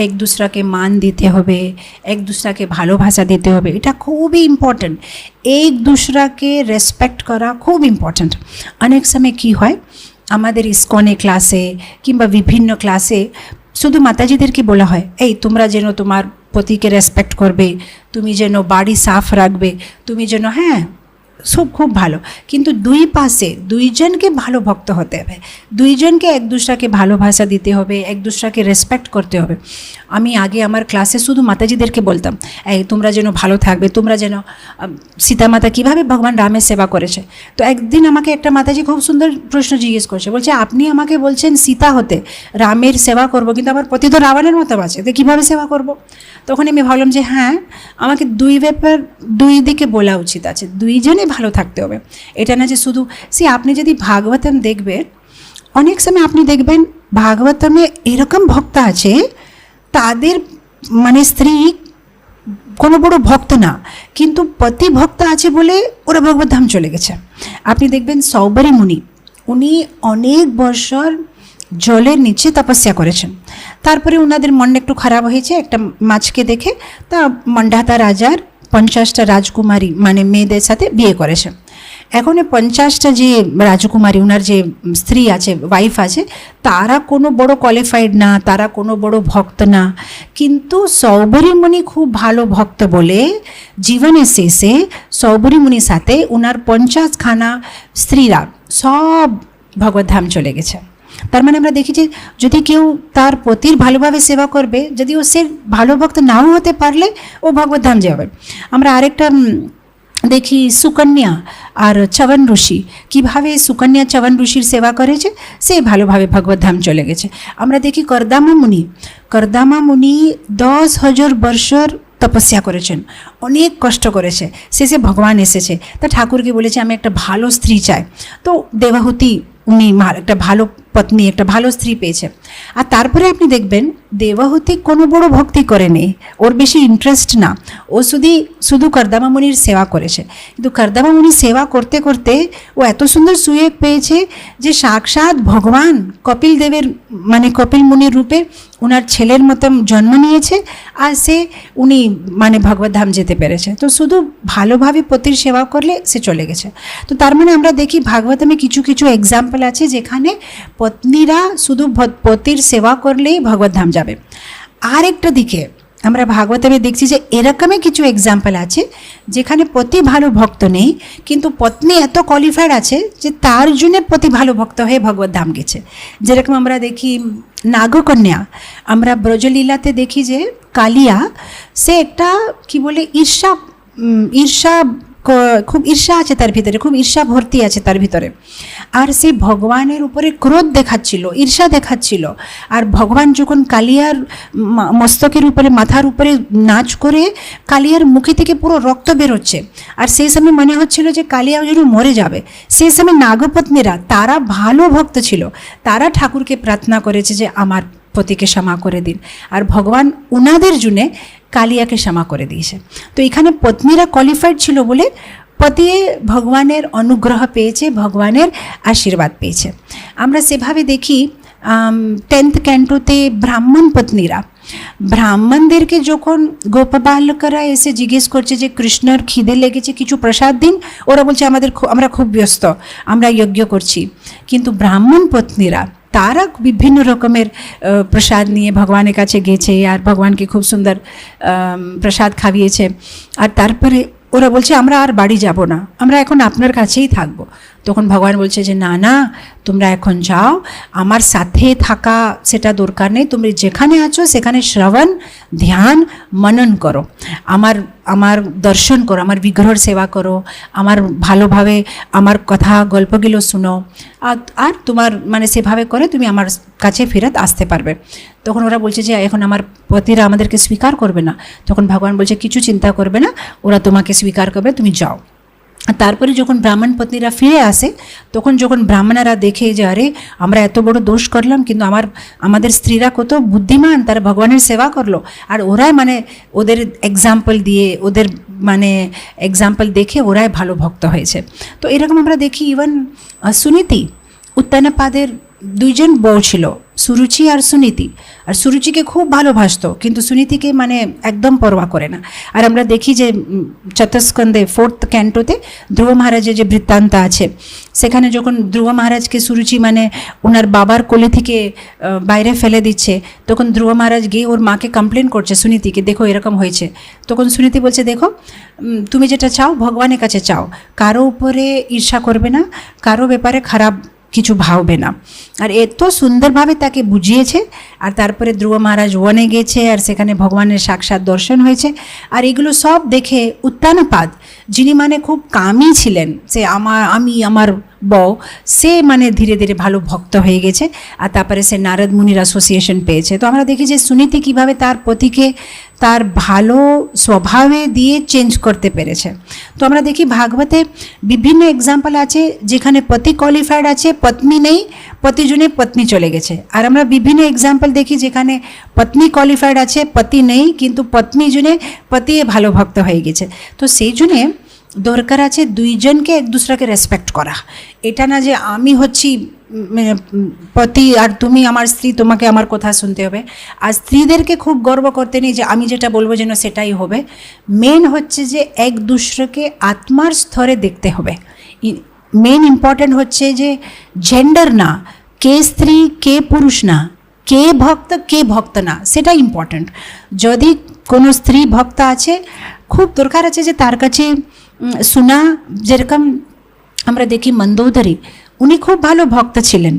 Speaker 1: এক দুসরাকে মান দিতে হবে, এক দুসরাকে ভালোবাসা দিতে হবে, এটা খুবই ইম্পর্ট্যান্ট। এক দুসরাকে রেসপেক্ট করা খুব ইম্পর্ট্যান্ট। অনেক সময় কি হয় আমাদের ইস্কনে ক্লাসে কিংবা বিভিন্ন ক্লাসে শুধু মাতাজিদেরকে বলা হয় এই তোমরা যেন তোমার পতিকে রেসপেক্ট করবে, তুমি যেন বাড়ি সাফ রাখবে, তুমি যেন, হ্যাঁ সব খুব ভালো, কিন্তু দুই পাশে দুইজনকে ভালো ভক্ত হতে হবে, দুইজনকে এক দুসরাকে ভালোবাসা দিতে হবে, এক দুসরাকে রেসপেক্ট করতে হবে। আমি আগে আমার ক্লাসে শুধু মাতাজিদেরকে বলতাম এই তোমরা যেন ভালো থাকবে, তোমরা যেন সীতা মাতা কীভাবে ভগবান রামের সেবা করেছে। তো একদিন আমাকে একটা মাতাজি খুব সুন্দর প্রশ্ন জিজ্ঞেস করছে, বলছে আপনি আমাকে বলছেন সীতা হতে রামের সেবা করব, কিন্তু আমার পতি তো রাবণের মতো আছে, তো কীভাবে সেবা করব। তখন আমি ভাবলাম যে হ্যাঁ, আমাকে দুই দিকে বলা উচিত আছে, দুইজনে ভালো থাকতে হবে। এটা না যে শুধু আপনি যদি ভাগবতম দেখবেন, অনেক সময় আপনি দেখবেন ভাগবতমে এরকম ভক্ত আছে তাদের মানে স্ত্রী কোনো বড় ভক্ত না, কিন্তু পতি ভক্ত আছে বলে ওরা ভগবত ধাম চলে গেছে। আপনি দেখবেন সৌবরী মুনি, উনি অনেক বছর জলের নিচে তপস্যা করেছেন, তারপরে ওনাদের মন একটু খারাপ হয়েছে একটা মাছকে দেখে, তা মন্ডাতা রাজার 50টা রাজকুমারী মানে মেয়েদের সাথে বিয়ে করেছে। এখন এই 50টা যে রাজকুমারী, ওনার যে স্ত্রী আছে, ওয়াইফ আছে, তারা কোনো বড় কোয়ালিফাইড না, তারা কোনো বড় ভক্ত না, কিন্তু সৌবরী মুনি খুব ভালো ভক্ত বলে জীবনের শেষে সৌবরী মুনির সাথে ওনার 50খানা স্ত্রীরা সব ভগবদ্ধাম চলে গেছে। তার মানে আমরা দেখি যে যদি কেউ তার পতির ভালোভাবে সেবা করবে, যদি ও সে ভালো ভক্ত নাও হতে পারলে ও ভগবদ্ধাম যাবে। আমরা আরেকটা দেখি সুকন্যা আর চবন ঋষি, কীভাবে সুকন্যা চবন ঋষির সেবা করেছে, সে ভালোভাবে ভগবদ্ধাম চলে গেছে। আমরা দেখি কর্দামা মুনি 10,000 বর্ষর তপস্যা করেছেন, অনেক কষ্ট করেছে, শেষে ভগবান এসেছে। তা ঠাকুরকে বলেছে আমি একটা ভালো স্ত্রী চাই। তো দেবাহুতি উনি একটা ভালো পত্নী, একটা ভালো স্ত্রী পেয়েছে। আর তারপরে আপনি দেখবেন দেবাহুতি কোনো বড় ভক্তি করেনি, ওর বেশি ইন্টারেস্ট না, ও শুধু কর্দামা মুনির সেবা করেছে। কিন্তু কর্দামা মুনির সেবা করতে করতে ও এত সুন্দর সুযোগ পেয়েছে যে সাক্ষাৎ ভগবান কপিল দেবের মানে কপিল মুনির রূপে ওনার ছেলের মতন জন্ম নিয়েছে, আর উনি মানে ভগবদ্ধাম যেতে পেরেছে। তো শুধু ভালোভাবে পতির সেবা করলে সে চলে গেছে। তো তার মানে আমরা দেখি ভাগবতমে কিছু কিছু এক্সাম্পল আছে যেখানে পত্নীরা শুধু পতির সেবা করলেই ভগবদ্ধাম যাবে। আর একটা দিকে আমরা ভাগবতমে দেখছি যে এরকমই কিছু এক্সাম্পল আছে যেখানে পতি ভালো ভক্ত নেই, কিন্তু পত্নী এত কোয়ালিফাইড আছে যে তার জন্য পতি ভালো ভক্ত হয়ে ভগবদ্ধাম গেছে। যেরকম আমরা দেখি নাগকন্যা, আমরা ব্রজলীলাতে দেখি যে কালিয়া, সে একটা কি বলে ঈর্ষা খুব ঈর্ষা আছে তার ভিতরে, খুব ঈর্ষা ভর্তি আছে তার ভিতরে, আর সে ভগবানের উপরে ক্রোধ দেখাচ্ছিল, ঈর্ষা দেখাচ্ছিল। আর ভগবান যখন কালিয়ার মস্তকের উপরে, মাথার উপরে নাচ করে কালিয়ার মুখে থেকে পুরো রক্ত বেরোচ্ছে, আর সেই সময় মনে হচ্ছিল যে কালিয়া যেন মরে যাবে। সেই সময় নাগপত্নীরা, তারা ভালো ভক্ত ছিল, তারা ঠাকুরকে প্রার্থনা করেছে যে আমার পতিকে ক্ষমা করে দিন, আর ভগবান উনাদের জন্যে কালিয়াকে ক্ষমা করে দিয়েছে। তো এখানে পত্নীরা কোয়ালিফাইড ছিল বলে পতি ভগবানের অনুগ্রহ পেয়েছে, ভগবানের আশীর্বাদ পেয়েছে। আমরা সেভাবে দেখি 10th ক্যান্টোতে ব্রাহ্মণ পত্নীরা, ব্রাহ্মণদেরকে যখন গোপবালকরা এসে জিজ্ঞেস করছে যে কৃষ্ণর খিদে লেগেছে, কিছু প্রসাদ দিন, ওরা বলছে আমরা খুব ব্যস্ত, আমরা যজ্ঞ করছি। কিন্তু ব্রাহ্মণ পত্নীরা তারা বিভিন্ন রকমের প্রসাদ নিয়ে ভগবানের কাছে গেছে, আর ভগবানকে খুব সুন্দর প্রসাদ খাইয়েছে। আর তারপরে ওরা বলছে আমরা আর বাড়ি যাব না, আমরা এখন আপনার কাছেই থাকবো। তখন ভগবান বলছে যে না না, তোমরা এখন যাও, আমার সাথে থাকা সেটা দরকার নেই, তুমি যেখানে আছো সেখানে শ্রবণ ধ্যান মনন করো, আমার দর্শন করো, আমার বিগ্রহর সেবা করো, আমার ভালোভাবে আমার কথা গল্পগুলো শুনো, আর তোমার মানে সেভাবে করে তুমি আমার কাছে ফেরত আসতে পারবে। তখন ওরা বলছে যে এখন আমার পতিরা আমাদেরকে স্বীকার করবে না। তখন ভগবান বলছে কিছু চিন্তা করবে না, ওরা তোমাকে স্বীকার করবে, তুমি যাও। তারপরে যখন ব্রাহ্মণ পত্নীরা ফিরে আসে, তখন যখন ব্রাহ্মণেরা দেখে যে আরে আমরা এত বড় দোষ করলাম, কিন্তু আমাদের স্ত্রীরা কত বুদ্ধিমান, তারা ভগবানের সেবা করলো, আর ওরাই মানে ওদের এক্সাম্পল দিয়ে, ওদের মানে এক্সাম্পল দেখে ওরাই ভালো ভক্ত হয়েছে। তো এরকম আমরা দেখি ইভেন সুনীতি, উত্তানপাদের 2 জন বউ ছিল, সুরুচি আর সুনীতি। আর সুরুচিকে খুব ভালোবাসত, কিন্তু সুনীতিকে মানে একদম পরোয়া করে না। আর আমরা দেখি যে চতুস্কন্ধে 4th ক্যান্টোতে ধ্রুব মহারাজের যে বৃত্তান্ত আছে, সেখানে যখন ধ্রুব মহারাজকে সুরুচি মানে ওনার বাবার কোলে থেকে বাইরে ফেলে দিচ্ছে, তখন ধ্রুব মহারাজ গিয়ে ওর মাকে কমপ্লেন করছে সুনীতিকে, দেখো এরকম হয়েছে। তখন সুনীতি বলছে দেখো তুমি যেটা চাও ভগবানের কাছে চাও, কারো উপরে ঈর্ষা করবে না, কারো ব্যাপারে খারাপ কিছু ভাববে না। আর এত সুন্দরভাবে তাকে বুঝিয়েছে। আর তারপরে ধ্রুব মহারাজ বনে গেছে, আর সেখানে ভগবানের সাক্ষাৎ দর্শন হয়েছে। আর এগুলো সব দেখে উত্তানপাদ, যিনি মানে খুব কামই ছিলেন, সে আমার বউ, সে মানে ধীরে ধীরে ভালো ভক্ত হয়ে গেছে। আর তারপরে সে নারদ মুনির অ্যাসোসিয়েশন পেয়েছে। তো আমরা দেখি যে সুনীতি কীভাবে তার পতিকে তার ভালো স্বভাবে দিয়ে চেঞ্জ করতে পেরেছে। তো আমরা দেখি ভাগবতে বিভিন্ন এক্সাম্পল আছে যেখানে পতি কোয়ালিফাইড আছে, পত্নী নেই, পতি জন্য পত্নী চলে গেছে। আর আমরা বিভিন্ন এক্সাম্পল দেখি যেখানে পত্নী কোয়ালিফাইড আছে, পতি নেই, কিন্তু পত্নী জন্য পতি ভালো ভক্ত হয়ে গেছে। তো সেই জন্যে দরকার আছে 2 জনকে এক দুসরাকে রেসপেক্ট করা। এটা না যে আমি হচ্ছি পতি আর তুমি আমার স্ত্রী, তোমাকে আমার কথা শুনতে হবে। আর স্ত্রীদেরকে খুব গর্ব করতে নেই যে আমি যেটা বলবো যেন সেটাই হবে। মেন হচ্ছে যে এক দুসরাকে আত্মার স্তরে দেখতে হবে। মেন ইম্পর্ট্যান্ট হচ্ছে যে জেন্ডার না, কে স্ত্রী কে পুরুষ না, কে ভক্ত না, সেটা ইম্পর্ট্যান্ট। যদি কোনো স্ত্রী ভক্ত আছে, খুব দরকার আছে যে তার কাছে শোনা। যেরকম আমরা দেখি মন্দোদরী, উনি খুব ভালো ভক্ত ছিলেন,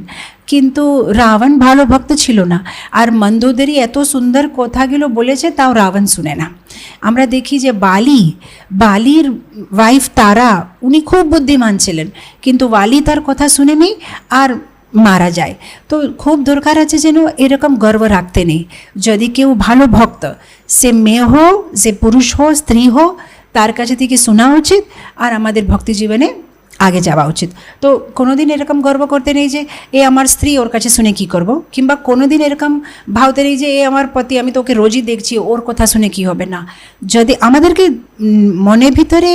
Speaker 1: কিন্তু রাবণ ভালো ভক্ত ছিল না। আর মন্দোদরী এত সুন্দর কথাগুলো বলেছে, তাও রাবণ শুনে না। আমরা দেখি যে বালির ওয়াইফ তারা, উনি খুব বুদ্ধিমান ছিলেন, কিন্তু বালি তার কথা শুনেনি আর মারা যায়। তো খুব দরকার আছে যেন এরকম গর্ব রাখতে নেই। যদি কেউ ভালো ভক্ত, সে মেয়ে হো, সে পুরুষ হো, স্ত্রী হো, তার কাছে থেকে শোনা উচিত আর আমাদের ভক্তি জীবনে আগে যাওয়া উচিত। তো কোনোদিন এরকম গর্ব করতে নেই যে এ আমার স্ত্রী, ওর কাছে শুনে কি করব, কিংবা কোনোদিন এরকম ভাবতে নেই যে এ আমার পতি, আমি তো ওকে রোজই দেখছি, ওর কথা শুনে কি হবে। না, যদি আমাদেরকে মনের ভিতরে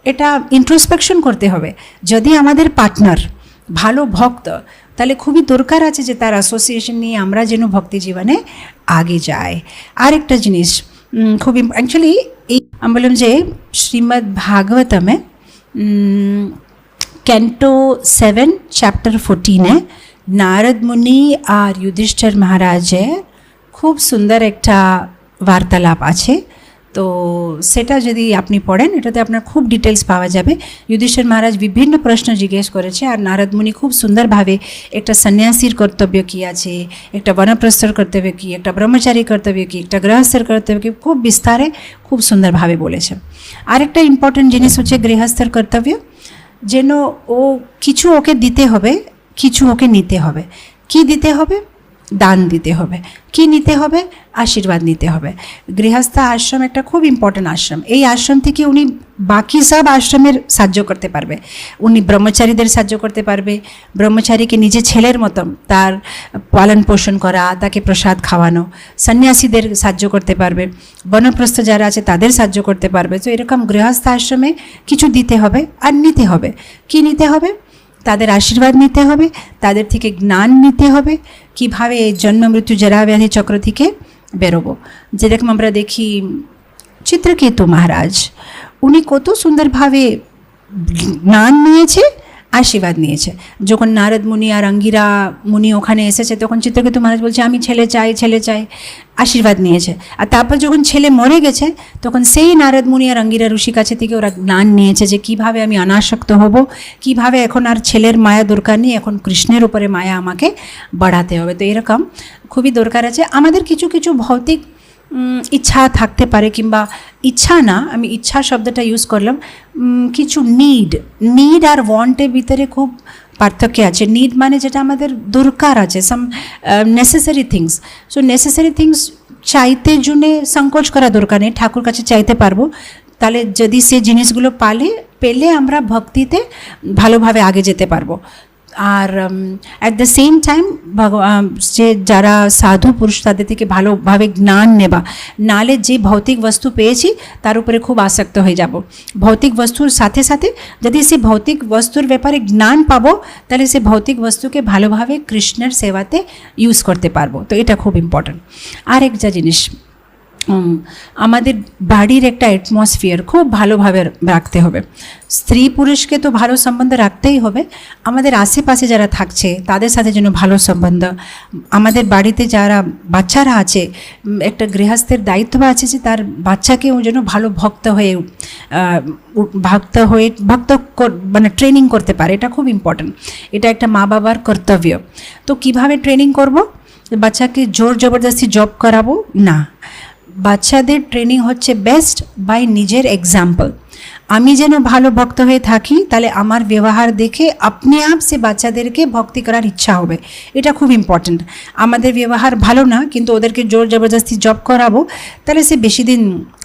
Speaker 1: এটা ইন্ট্রোস্পেকশন করতে হবে। যদি আমাদের পার্টনার ভালো ভক্ত, তাহলে খুবই দরকার আছে যে তার অ্যাসোসিয়েশন নিয়ে আমরা যেন ভক্তি জীবনে আগে যাই। আরেকটা জিনিস খুবই অ্যাকচুয়ালি এই আমি বললাম যে শ্রীমদ্ ভাগবতমে कैंटो 7 चैप्टर 14 नारद मुनि और युधिष्ठिर महाराजे खूब सुंदर एक वार्तालाप आछे। तो सेटा यदि आपनी पढ़ें एटाते आपनार खूब डिटेल्स पावा जाबे। युधिष्ठिर महाराज विभिन्न प्रश्न जिज्ञेस करेছে और नारद मुनि खूब सुंदर भावे एक सन्यासीर कर्तव्य की आछे, एक वनप्रस्थर कर्तव्य की, एक ब्रह्मचारी कर्तव्य की, एक गृहस्थर कर्तव्य की खूब विस्तारे खूब सुंदर भावे बोलेছে। आरेकटा इम्पोर्टेंट जिनिस होच्छे गृहस्थर कर्तव्य, যেন ও কিছু ওকে দিতে হবে, কিছু ওকে নিতে হবে। কি দিতে হবে? দান দিতে হবে। কি নিতে হবে? আশীর্বাদ নিতে হবে। গৃহস্থ আশ্রম একটা খুব ইম্পর্টেন্ট আশ্রম। এই আশ্রম থেকে উনি বাকি সব আশ্রমের সাহায্য করতে পারবে। উনি ব্রহ্মচারীদের সাহায্য করতে পারবে, ব্রহ্মচারীকে নিজে ছেলের মতো তার পালন পোষণ করা, তাকে প্রসাদ খাওয়ানো, সন্ন্যাসীদের সাহায্য করতে পারবে, বনপ্রস্থ যারা আছে তাদের সাহায্য করতে পারবে। তো এরকম গৃহস্থ আশ্রমে কিছু দিতে হবে আর নিতে হবে। কি নিতে হবে? তাদের আশীর্বাদ নিতে হবে, তাদের থেকে জ্ঞান নিতে হবে, কীভাবে জন্ম মৃত্যু জরা ব্যাধি চক্র থেকে বেরোবো। যেরকম আমরা দেখি চিত্রকেতু মহারাজ, উনি কত সুন্দরভাবে জ্ঞান নিয়েছে, আশীর্বাদ নিয়েছে। যখন নারদ মুনি আর অঙ্গিরা মুনি ওখানে এসেছে, তখন চিত্রকেতু মহারাজ বলছে আমি ছেলে চাই, আশীর্বাদ নিয়েছে। আর তারপর যখন ছেলে মরে গেছে, তখন সেই নারদ মুনি আর অঙ্গিরা ঋষি কাছে থেকে ওরা জ্ঞান নিয়েছে যে কীভাবে আমি অনাসক্ত হব, কীভাবে এখন আর ছেলের মায়া দরকার নেই, এখন কৃষ্ণের উপরে মায়া আমাকে বাড়াতে হবে। তো এরকম খুবই দরকার আছে। আমাদের কিছু কিছু ভৌতিক ইচ্ছা থাকতে পারে, কিংবা ইচ্ছা না, আমি ইচ্ছা শব্দটা ইউজ করলাম, কিছু নিড আর ওয়ান্টের ভিতরে খুব পার্থক্য আছে। নিড মানে যেটা আমাদের দরকার আছে, some necessary things. So necessary things চাইতে জন্যে সংকোচ করা দরকার নেই, ঠাকুর কাছে চাইতে পারবো। তাহলে যদি সে জিনিসগুলো পেলে আমরা ভক্তিতে ভালোভাবে আগে যেতে পারবো। আর অ্যাট দ্য সেম টাইম যে যারা সাধু পুরুষ, তাদের থেকে ভালোভাবে জ্ঞান নেবা, নালে যে ভৌতিক বস্তু পেয়েছি তার উপরে খুব আসক্ত হয়ে যাব। ভৌতিক বস্তুর সাথে সাথে যদি সে ভৌতিক বস্তুর ব্যাপারে জ্ঞান পাবো, তাহলে সে ভৌতিক বস্তুকে ভালোভাবে কৃষ্ণের সেবাতে ইউজ করতে পারবো। তো এটা খুব ইম্পর্ট্যান্ট। আর একটা জিনিস, আমাদের বাড়ির একটা অ্যাটমসফিয়ার খুব ভালোভাবে রাখতে হবে। স্ত্রী পুরুষকে তো ভালো সম্বন্ধ রাখতেই হবে, আমাদের আশেপাশে যারা থাকছে তাদের সাথে যেন ভালো সম্বন্ধ। আমাদের বাড়িতে যারা বাচ্চারা আছে, একটা গৃহস্থের দায়িত্ব আছে যে তার বাচ্চাকেও যেন ভালো ভক্ত মানে ট্রেনিং করতে পারে। এটা খুব ইম্পর্ট্যান্ট, এটা একটা মা বাবার কর্তব্য। তো কিভাবে ট্রেনিং করব? বাচ্চাকে জোর জবরদস্তি জব করাবো না। বাচ্চাদের ট্রেনিং হচ্ছে বেস্ট বাই নিজের এক্সাম্পল। আমি যেন ভালো ভক্ত হয়ে থাকি, তাহলে আমার ব্যবহার দেখে আপনি সে বাচ্চাদেরকে ভক্তি করার ইচ্ছা হবে। এটা খুব ইম্পর্ট্যান্ট। আমাদের ব্যবহার ভালো না, কিন্তু ওদেরকে জোর জবরদস্তি জব করাবো, তাহলে সে বেশি দিন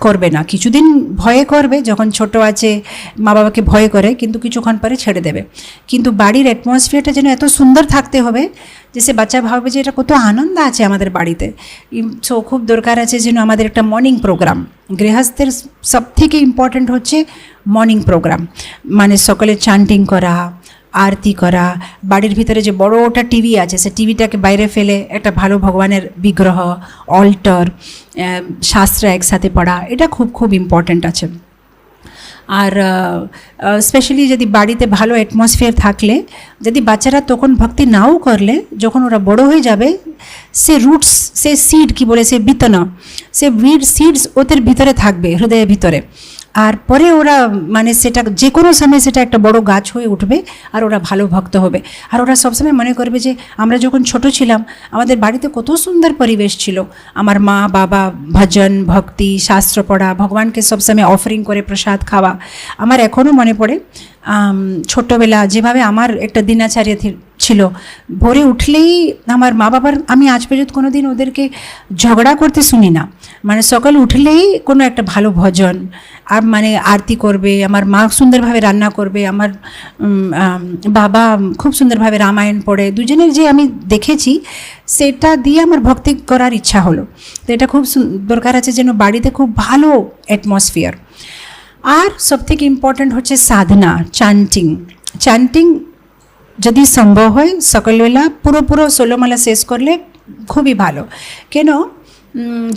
Speaker 1: করবে না। কিছুদিন ভয়ে করবে, যখন ছোট আছে মা বাবাকে ভয় করে, কিন্তু কিছুক্ষণ পরে ছেড়ে দেবে। কিন্তু বাড়ির অ্যাটমসফিয়ারটা যেন এত সুন্দর থাকতে হবে যে সে বাচ্চা ভাববে যে এটা কত আনন্দ আছে আমাদের বাড়িতে। সো খুব দরকার আছে যেন আমাদের একটা মর্নিং প্রোগ্রাম। গৃহস্থের সব থেকে ইম্পর্ট্যান্ট হচ্ছে মর্নিং প্রোগ্রাম, মানে সকালে চান্টিং করা আরতি করা, বাড়ির ভিতরে যে বড়টা টিভি আছে সে টিভিটাকে বাইরে ফেলে একটা ভালো ভগবানের বিগ্রহ, অল্টার, শাস্ত্র একসাথে পড়া, এটা খুব খুব ইম্পর্ট্যান্ট আছে। আর স্পেশালি যদি বাড়িতে ভালো অ্যাটমসফিয়ার থাকলে, যদি বাচ্চারা তখন ভক্তি নাও করলে, যখন ওরা বড় হয়ে যাবে, সে রুটস, সে সিড কি বলে, সে বিতনা, সে উইড সিডস ওদের ভিতরে থাকবে, হৃদয়ের ভিতরে। আর পরে ওরা মানে সেটা যে কোনো সময় সেটা একটা বড় গাছ হয়ে উঠবে, আর ওরা ভালো ভক্ত হবে। আর ওরা সবসময় মনে করবে যে আমরা যখন ছোট ছিলাম আমাদের বাড়িতে কত সুন্দর পরিবেশ ছিল, আমার মা বাবা ভজন ভক্তি শাস্ত্র পড়া, ভগবানকে সবসময় অফারিং করে প্রসাদ খাওয়া। আমার এখনও মনে পড়ে ছোটোবেলা যেভাবে আমার একটা দিনাচার্য ছিল, ভোরে উঠলেই আমার মা বাবার, আমি আজ পর্যন্ত কোনো দিন ওদেরকে ঝগড়া করতে শুনি না, মানে সকাল উঠলেই কোনো একটা ভালো ভজন আর মানে আরতি করবে, আমার মা সুন্দরভাবে রান্না করবে, আমার বাবা খুব সুন্দরভাবে রামায়ণ পড়ে, দুজনের যে আমি দেখেছি সেটা দিয়ে আমার ভক্তি করার ইচ্ছা হলো। তো এটা খুব দরকার আছে যেন বাড়িতে খুব ভালো অ্যাটমসফিয়ার। আর সবথেকে ইম্পর্ট্যান্ট হচ্ছে সাধনা, চ্যান্টিং যদি সম্ভব হয় সকালবেলা পুরো ষোলোমালা শেষ করলে খুবই ভালো। কেন,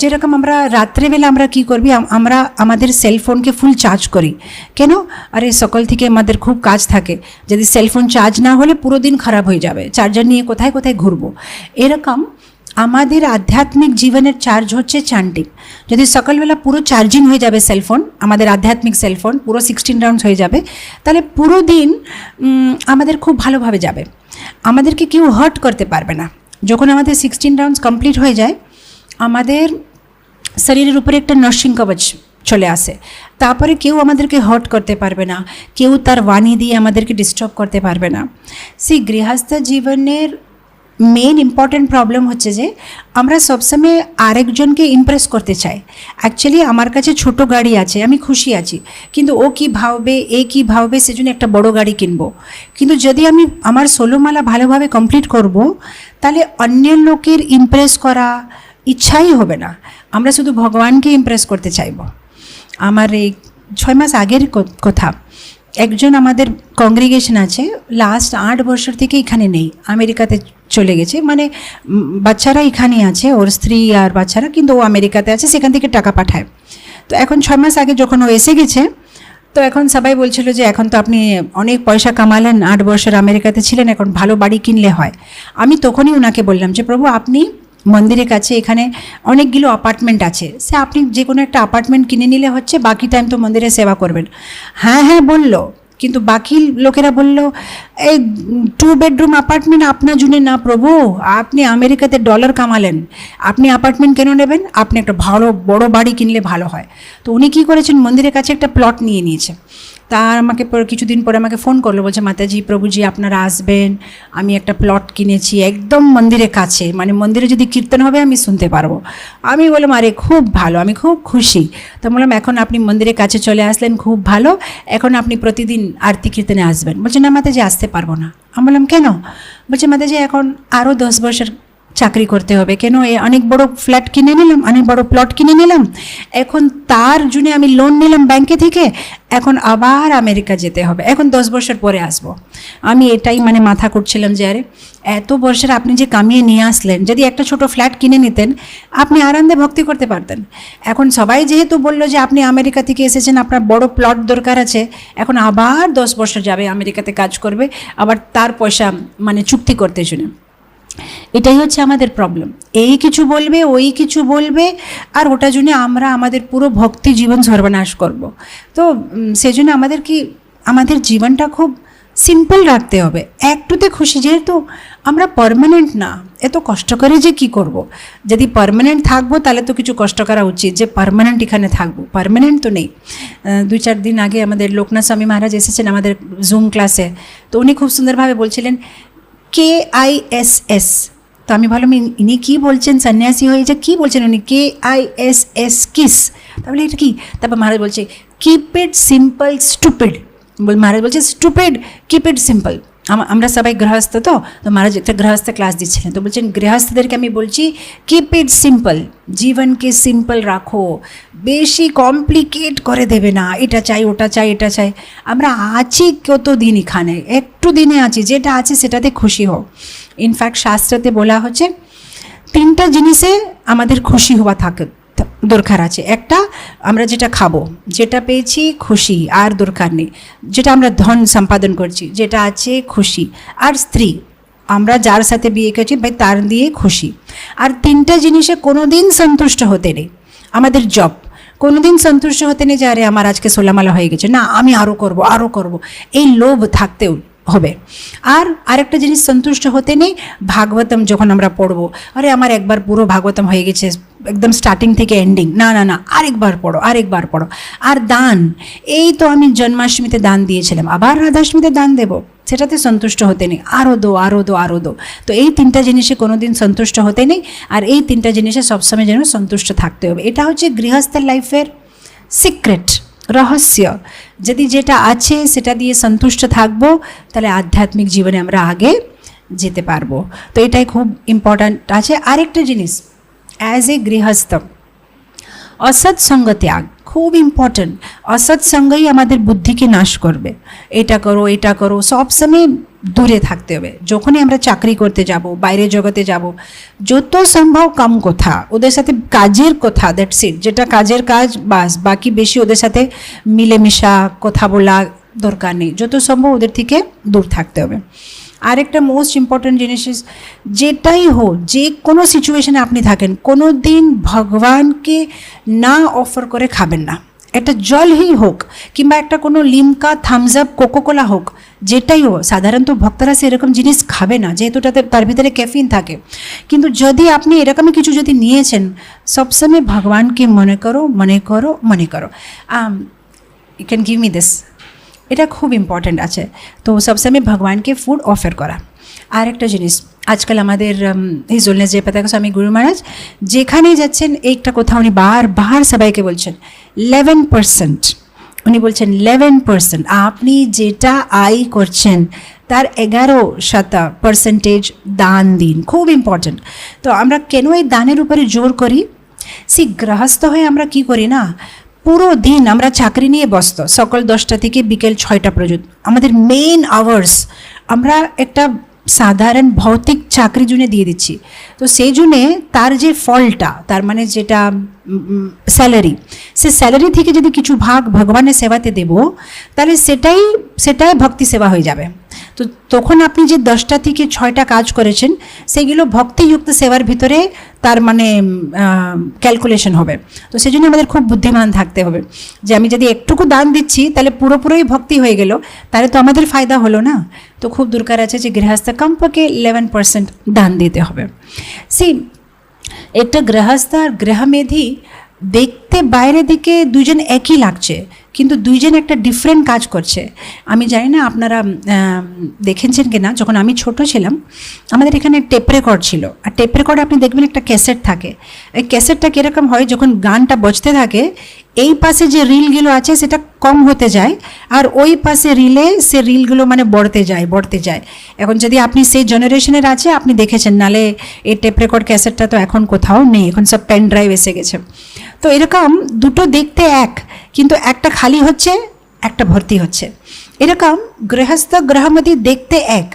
Speaker 1: যেরকম আমরা রাত্রেবেলা আমরা কী করবি, আমরা আমাদের সেলফোনকে ফুল চার্জ করি। কেন, আরে সকাল থেকে আমাদের খুব কাজ থাকে, যদি সেলফোন চার্জ না হলে পুরো দিন খারাপ হয়ে যাবে, চার্জার নিয়ে কোথায় কোথায় ঘুরবো। এরকম আমাদের আধ্যাত্মিক জীবনের চার্জ হচ্ছে চ্যান্টিং। যদি সকালবেলা পুরো চার্জিং হয়ে যাবে সেলফোন, আমাদের আধ্যাত্মিক সেলফোন পুরো 16 রাউন্ডস হয়ে যাবে, তাহলে পুরো দিন আমাদের খুব ভালোভাবে যাবে, আমাদেরকে কেউ হার্ট করতে পারবে না। যখন আমাদের 16 রাউন্ডস কমপ্লিট হয়ে যায়, আমাদের শরীরের উপরে একটা নার্সিং কবচ চলে আসে, তারপরে কেউ আমাদেরকে হার্ট করতে পারবে না, কেউ তার বাণী দিয়ে আমাদেরকে ডিস্টার্ব করতে পারবে না। সেই গৃহস্থ জীবনের মেন ইম্পর্ট্যান্ট প্রবলেম হচ্ছে যে আমরা সবসময় আরেকজনকে ইমপ্রেস করতে চাই। অ্যাকচুয়ালি আমার কাছে ছোট গাড়ি আছে, আমি খুশি আছি, কিন্তু ও কী ভাববে, এ কী ভাববে, সেজন্য একটা বড় গাড়ি কিনবো। কিন্তু যদি আমি আমার ষোলোমালা ভালোভাবে কমপ্লিট করব, তাহলে অন্য লোকের ইমপ্রেস করা ইচ্ছাই হবে না, আমরা শুধু ভগবানকে ইমপ্রেস করতে চাইব। আমার এই 6 মাস আগের কথা, একজন আমাদের কংগ্রিগেশন আছে, লাস্ট 8 বছর থেকে এখানে নেই, আমেরিকাতে চলে গেছে, মানে বাচ্চারা এখানে আছে, ওর স্ত্রী আর বাচ্চারা, কিন্তু ও আমেরিকাতে আছে, সেখান থেকে টাকা পাঠায়। তো এখন 6 মাস আগে যখন ও এসে গেছে, তো এখন সবাই বলছিল যে এখন তো আপনি অনেক পয়সা কামালেন, 8 বছর আমেরিকাতে ছিলেন, এখন ভালো বাড়ি কিনলে হয়। আমি তখনই ওনাকে বললাম যে প্রভু, আপনি মন্দিরের কাছে এখানে অনেকগুলো অ্যাপার্টমেন্ট আছে, সে আপনি যে কোনো একটা অ্যাপার্টমেন্ট কিনে নিলে হচ্ছে, বাকি টাইম তো মন্দিরে সেবা করবেন। হ্যাঁ হ্যাঁ বললো, কিন্তু বাকি লোকেরা বলল এই 2 বেডরুম অ্যাপার্টমেন্ট আপনার জন্য না প্রভু, আপনি আমেরিকাতে ডলার কামালেন, আপনি অ্যাপার্টমেন্ট কেন নেবেন, আপনি একটা ভালো বড় বাড়ি কিনলে ভালো হয়। তো উনি কী করেছেন, মন্দিরের কাছে একটা প্লট নিয়ে নিয়েছে। তার আমাকে কিছুদিন পরে আমাকে ফোন করলো, বলছে মাতাজি প্রভুজি আপনারা আসবেন, আমি একটা প্লট কিনেছি একদম মন্দিরের কাছে, মানে মন্দিরে যদি কীর্তন হবে আমি শুনতে পারবো। আমি বললাম আরে খুব ভালো, আমি খুব খুশি। তো বললাম এখন আপনি মন্দিরের কাছে চলে আসলেন, খুব ভালো, এখন আপনি প্রতিদিন আরতি কীর্তনে আসবেন। বলছে না মাতাজি আসতে পারবো না। আমি বললাম কেন? বলছে মাতাজি এখন আরও 10 বছর চাকরি করতে হবে। কেন, অনেক বড় ফ্ল্যাট কিনে নিলাম, অনেক বড় প্লট কিনে নিলাম, এখন তার জন্য আমি লোন নিলাম ব্যাংকে থেকে, এখন আবার আমেরিকা যেতে হবে, এখন 10 বছর পরে আসবো। আমি এটাই মানে মাথা করছিলাম যে আরে এত বছর আপনি যে কামিয়ে নিয়ে আসলেন, যদি একটা ছোট ফ্ল্যাট কিনে নিতেন আপনি আরামে ভক্তি করতে পারতেন। এখন সবাই যেহেতু বললো যে আপনি আমেরিকা থেকে এসেছেন, আপনার বড় প্লট দরকার আছে, এখন আবার 10 বছর যাবে আমেরিকাতে কাজ করবে, আবার তার পয়সা মানে চুক্তি করতে জন্য। এটাই হচ্ছে আমাদের প্রবলেম, এই কিছু বলবে ওই কিছু বলবে, আর ওটার জন্য আমরা আমাদের পুরো ভক্তি জীবন সর্বনাশ করব। তো সেজন্য আমাদের কি আমাদের জীবনটা খুব সিম্পল রাখতে হবে, একটুতে খুশি, যেহেতু আমরা পার্মানেন্ট না, এত কষ্ট করে যে কি করব। যদি পার্মানেন্ট থাকবো তাহলে তো কিছু কষ্ট করা উচিত, যে পার্মানেন্ট এখানে থাকবো, পার্মানেন্ট তো নেই। 2-4 দিন আগে আমাদের লোকনাথ স্বামী মহারাজ এসেছেন আমাদের জুম ক্লাসে, তো উনি খুব সুন্দরভাবে বলছিলেন KISS। তো আমি ভাবলাম ইনি কী বলছেন, সন্ন্যাসী হয়ে যে কী বলছেন উনি, KISS কিস, তাহলে এটা কি? তারপর মহারাজ বলছে কিপ ইট সিম্পল স্টুপিড, মহারাজ বলছে স্টুপিড কিপ ইট সিম্পল। আমরা সবাই গৃহস্থ, তো মহারাজ একটা গৃহস্থ ক্লাস দিচ্ছিলেন, তো বলছেন গৃহস্থদেরকে আমি বলছি কিপ ইট সিম্পল, জীবনকে সিম্পল রাখো, বেশি কমপ্লিকেট করে দেবে না, এটা চাই ওটা চাই এটা চাই। আমরা আছি কত দিন এখানে, একটু দিনে আছি, যেটা আছে সেটাতে খুশি হও। ইনফ্যাক্ট শাস্ত্রতে বলা হচ্ছে 3টা জিনিসে আমাদের খুশি হওয়া থাকে দরকার আছে। একটা, আমরা যেটা খাবো, যেটা পেয়েছি খুশি, আর দরকার নেই। যেটা আমরা ধন সম্পাদন করছি, যেটা আছে খুশি। আর স্ত্রী, আমরা যার সাথে বিয়ে করছি ভাই তার দিয়ে খুশি। আর 3টা জিনিসে কোনো দিন সন্তুষ্ট হতে নেই। আমাদের জব, কোনো দিন সন্তুষ্ট হতে নেই যে আরে আমার আজকে সোলামালা হয়ে গেছে, না আমি আরও করব আরও করব, এই লোভ থাকতেও হবে। আর আরেকটা জিনিস সন্তুষ্ট হতে নেই, ভাগবতম যখন আমরা পড়বো, আরে আমার একবার পুরো ভাগবতম হয়ে গেছে একদম স্টার্টিং থেকে এন্ডিং, না না না আরেকবার পড়ো আরেকবার পড়ো। আর দান, এই তো আমি জন্মাষ্টমীতে দান দিয়েছিলাম, আবার রাধাষ্টমীতে দান দেবো, সেটাতে সন্তুষ্ট হতে নেই, আরও দো আরও দো আরও দো। তো এই 3টা জিনিসে কোনো দিন সন্তুষ্ট হতে নেই, আর এই 3টা জিনিসে সবসময় যেন সন্তুষ্ট থাকতে হবে। এটা হচ্ছে গৃহস্থের লাইফের সিক্রেট, রহস্য। যদি যেটা আছে সেটা দিয়ে সন্তুষ্ট থাকবো, তাহলে আধ্যাত্মিক জীবনে আমরা আগে যেতে পারবো। তো এটাই খুব ইম্পর্ট্যান্ট আছে। আরেকটা জিনিস, অ্যাজ এ গৃহস্থ অসৎসঙ্গ ত্যাগ খুব ইম্পর্ট্যান্ট। অসৎসঙ্গই আমাদের বুদ্ধিকে নাশ করবে। এটা করো এটা করো, সবসময় দূরে থাকতে হবে। যখনই আমরা চাকরি করতে যাব, বাইরে জগতে যাব, যত সম্ভব কম কথা, ওদের সাথে কাজের কথা, দ্যাটস ইট, যেটা কাজের কাজ বাস, বাকি বেশি ওদের সাথে মিলেমিশা কথা বলা দরকার নেই। যত সম্ভব ওদের থেকে দূর থাকতে হবে। আরেকটা মোস্ট ইম্পর্ট্যান্ট জিনিস, যেটাই হোক, যে কোনো সিচুয়েশনে আপনি থাকেন, কোনো দিন ভগবানকে না অফার করে খাবেন না। একটা জলই হোক কিংবা একটা কোনো লিমকা, থামস আপ, কোকোকোলা হোক, যেটাই হোক, সাধারণত ভক্তরা সেরকম জিনিস খাবে না, যেহেতু তার ভিতরে ক্যাফিন থাকে। কিন্তু যদি আপনি এরকমই কিছু যদি নিয়েছেন, সবসময় ভগবানকে মনে করো মনে করো মনে করো, you can give me this, এটা খুব ইম্পর্ট্যান্ট আছে। তো সবসময় ভগবানকে ফুড অফার করা। আর একটা জিনিস, আজকাল আমাদের হিজলনেস যে পতাকা স্বামী গুরু মহারাজ যেখানেই যাচ্ছেন একটা কথা উনি বারবার সবাইকে বলছেন, 11%। উনি বলছেন 11%, আপনি যেটা আয় করছেন তার 11% দান দিন। খুব ইম্পর্ট্যান্ট। তো আমরা কেন এই দানের উপরে জোর করি? গৃহস্থ হয়ে আমরা কি করি না, পুরো দিন আমরা চাকরি নিয়ে ব্যস্ত, সকাল 10টা থেকে বিকেল 6টা পর্যন্ত আমাদের মেইন আওয়ার্স আমরা একটা সাধারণ ভৌতিক চাকরি জন্য দিয়ে দিচ্ছি। তো সেই জন্যে তার যে ফলটা, তার মানে যেটা স্যালারি, সে স্যালারি থেকে যদি কিছু ভাগ ভগবানের সেবাতে দেব, তাহলে সেটাই ভক্তি সেবা হয়ে যাবে। তো তখন আপনি যে 10টা থেকে 6টা কাজ করেছেন, সেগুলো ভক্তিযুক্ত সেবার ভিতরে তার মানে ক্যালকুলেশন হবে। তো সেই জন্য আমাদের খুব বুদ্ধিমান থাকতে হবে যে আমি যদি একটুকু দান দিচ্ছি তাহলে পুরোপুরি ভক্তি হয়ে গেল, তাহলে তো আমাদের ফায়দা হলো না। তো খুব দরকার আছে যে গৃহস্থ কমপক্ষে 11% দান দিতে হবে। একটা গৃহস্থ আর গৃহমেধি দেখতে বাইরে দিকে দুজন একই লাগছে, কিন্তু দুইজন একটা ডিফারেন্ট কাজ করছে। আমি জানি না আপনারা দেখেছেন কি না, যখন আমি ছোট ছিলাম আমাদের এখানে টেপ রেকর্ড ছিল। আর টেপ রেকর্ডে আপনি দেখবেন একটা ক্যাসেট থাকে। এই ক্যাসেটটা কীরকম হয়, যখন গানটা বজতে থাকে এই পাশে যে রিলগুলো আছে সেটা কম হতে যায়, আর ওই পাশে সে রিলগুলো মানে বড়তে যায়। এখন যদি আপনি সেই জেনারেশনের আছে আপনি দেখেছেন, নালে এই টেপ রেকর্ড ক্যাসেটটা তো এখন কোথাও নেই, এখন সব পেন ড্রাইভ এসে গেছে। তো এরকম দুটো দেখতে এক, কিন্তু একটা খালি হচ্ছে একটা ভর্তি হচ্ছে। এরকম গৃহস্থ গৃহমতি দেখতে এক,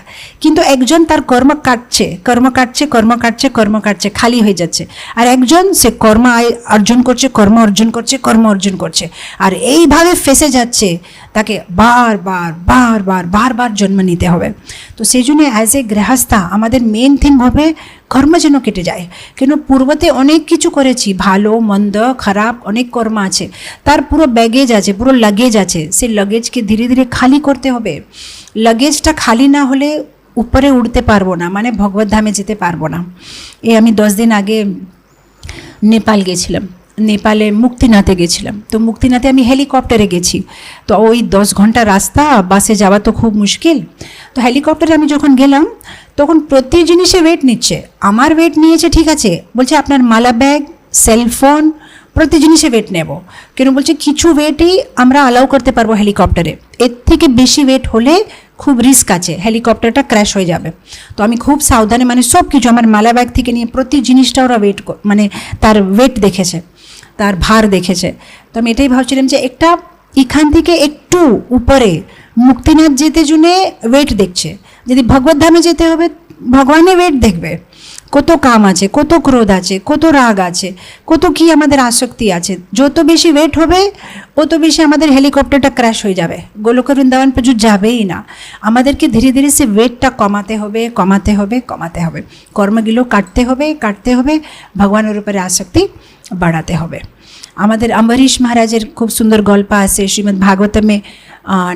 Speaker 1: কিন্তু একজন তার কর্ম কাটছে খালি হয়ে যাচ্ছে, আর একজন সে কর্ম অর্জন করছে আর এইভাবে ফেসে যাচ্ছে, তাকে বারবার জন্ম নিতে হবে। তো সেই জন্য অ্যাজ এ গৃহস্থা আমাদের মেন থিং হবে কর্ম যেন কেটে যায়। কেন পূর্বতে অনেক কিছু করেছি, ভালো মন্দ খারাপ অনেক কর্ম আছে, তার পুরো ব্যাগেজ আছে, পুরো লাগেজ আছে, সেই লাগেজকে ধীরে ধীরে খালি করতে হবে। লাগেজটা খালি না হলে উপরে উঠতে পারবো না, মানে ভগবত ধামে যেতে পারবো না। আমি 10 দিন আগে নেপাল গেছিলাম, নেপালে মুক্তিনাথে গেছিলাম। তো মুক্তিনাথে আমি হেলিকপ্টারে গেছি, তো ওই 10 ঘন্টা রাস্তা, বাসে যাওয়া তো খুব মুশকিল। তো হেলিকপ্টারে আমি যখন গেলাম তখন প্রতি জিনিসে ওয়েট নিচ্ছে। আমার ওয়েট নিয়েছে ঠিক আছে, বলছে আপনার মালা ব্যাগ, সেলফোন, প্রতি জিনিসে ওয়েট নেব। কেন বলছে কিছু ওয়েটই আমরা অ্যালাউ করতে পারবো হেলিকপ্টারে, এর থেকে বেশি ওয়েট হলে খুব রিস্ক আছে, হেলিকপ্টারটা ক্র্যাশ হয়ে যাবে। তো আমি খুব সাবধানে মানে সব কিছু আমার মালা ব্যাগ থেকে নিয়ে প্রতি জিনিসটা ওরা মানে তার ওয়েট দেখেছে, তার ভার দেখেছে। তো আমি এটাই ভাবছিলাম যে একটা এখান থেকে একটু উপরে মুক্তিনাথ যেতে জন্য ওয়েট দেখছে, যদি ভগবত ধামে যেতে হবে ভগবানের ওয়েট দেখবে, কত কাম আছে, কত ক্রোধ আছে, কত রাগ আছে, কত কি আমাদের আসক্তি আছে। যত বেশি ওয়েট হবে অত বেশি আমাদের হেলিকপ্টারটা ক্র্যাশ হয়ে যাবে, গোলক বৃন্দাবন পর্যন্ত যাবেই না। আমাদেরকে ধীরে ধীরে সে ওয়েটটা কমাতে হবে, কমাতে হবে, কমাতে হবে, কর্মগুলো কাটতে হবে, কাটতে হবে, ভগবানের উপরে আসক্তি বাড়াতে হবে। আমাদের অম্বরীশ মহারাজের খুব সুন্দর গল্প আছে শ্রীমদ্ ভাগবতমে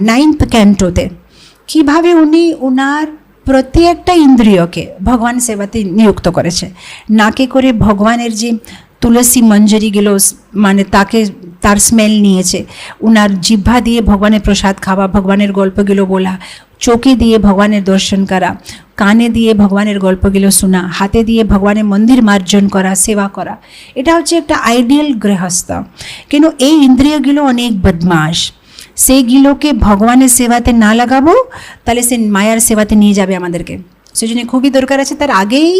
Speaker 1: 9th ক্যান্টোতে, কীভাবে উনি ওনার প্রত্যেকটা ইন্দ্রিয়কে ভগবান সেবাতে নিযুক্ত করেছে। নাকে করে ভগবানের যে তুলসী মঞ্জরিগুলো মানে তার স্মেল নিয়েছে, ওনার জিহ্বা দিয়ে ভগবানের প্রসাদ খাওয়া, ভগবানের গল্পগুলো বলা, চোখে দিয়ে ভগবানের দর্শন করা, কানে দিয়ে ভগবানের গল্পগুলো শোনা, হাতে দিয়ে ভগবানের মন্দির মার্জন করা, সেবা করা, এটা হচ্ছে একটা আইডিয়াল গৃহস্থ। কিন্তু এই ইন্দ্রিয়গুলো অনেক বদমাশ, সেইগুলোকে ভগবানের সেবাতে না লাগাবো তাহলে সে মায়ার সেবাতে নিয়ে যাবে আমাদেরকে। সেই জন্য খুবই দরকার আছে তার আগেই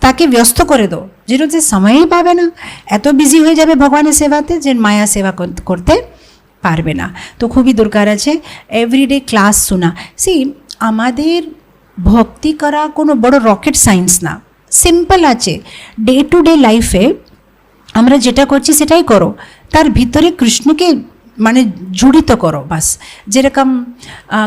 Speaker 1: তাকে ব্যস্ত করে দাও, যেটা যে সময়ই পাবে না, এত বিজি হয়ে যাবে ভগবানের সেবাতে যে মায়া সেবা করতে পারবে না। তো খুবই দরকার আছে এভরিডে ক্লাস শোনা। আমাদের ভক্তি করা কোনো বড় রকেট সায়েন্স না, সিম্পল আছে। ডে টু ডে লাইফে আমরা যেটা করছি সেটাই করো, তার ভিতরে কৃষ্ণকে মানে জড়িত করো বাস। যেরকম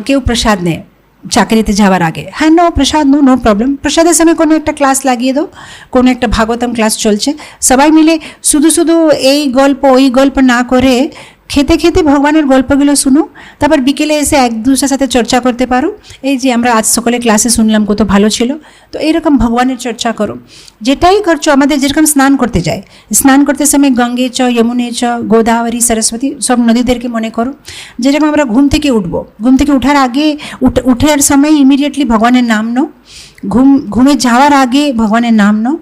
Speaker 1: কেউ প্রসাদ নেয় চাকরিতে যাওয়ার আগে, হ্যাঁ নো প্রসাদ, নো প্রবলেম, প্রসাদের সময় কোনো একটা ক্লাস লাগিয়ে দাও, কোনো একটা ভাগবতম ক্লাস চলছে, সবাই মিলে শুধু শুধু এই গল্প ওই গল্প না করে খেতে খেতে ভগবানের গল্পগুলো শুনো, তারপর বিকেলে এসে এক দুসরার সাথে চর্চা করতে পারো। এই যে আমরা আজ সকালে ক্লাসে শুনলাম কত ভালো ছিল, তো এইরকম ভগবানের চর্চা করো। যেটাই করছো, আমাদের যেরকম স্নান করতে যায়, স্নান করতে সময় গঙ্গে চ, যমুনে চ, গোদাবরী, সরস্বতী সব নদীদেরকে মনে করো। যেরকম আমরা ঘুম থেকে উঠবো, ঘুম থেকে উঠার আগে উঠার সময় ইমিডিয়েটলি ভগবানের নাম নাও, ঘুমে যাওয়ার আগে ভগবানের নাম নাও।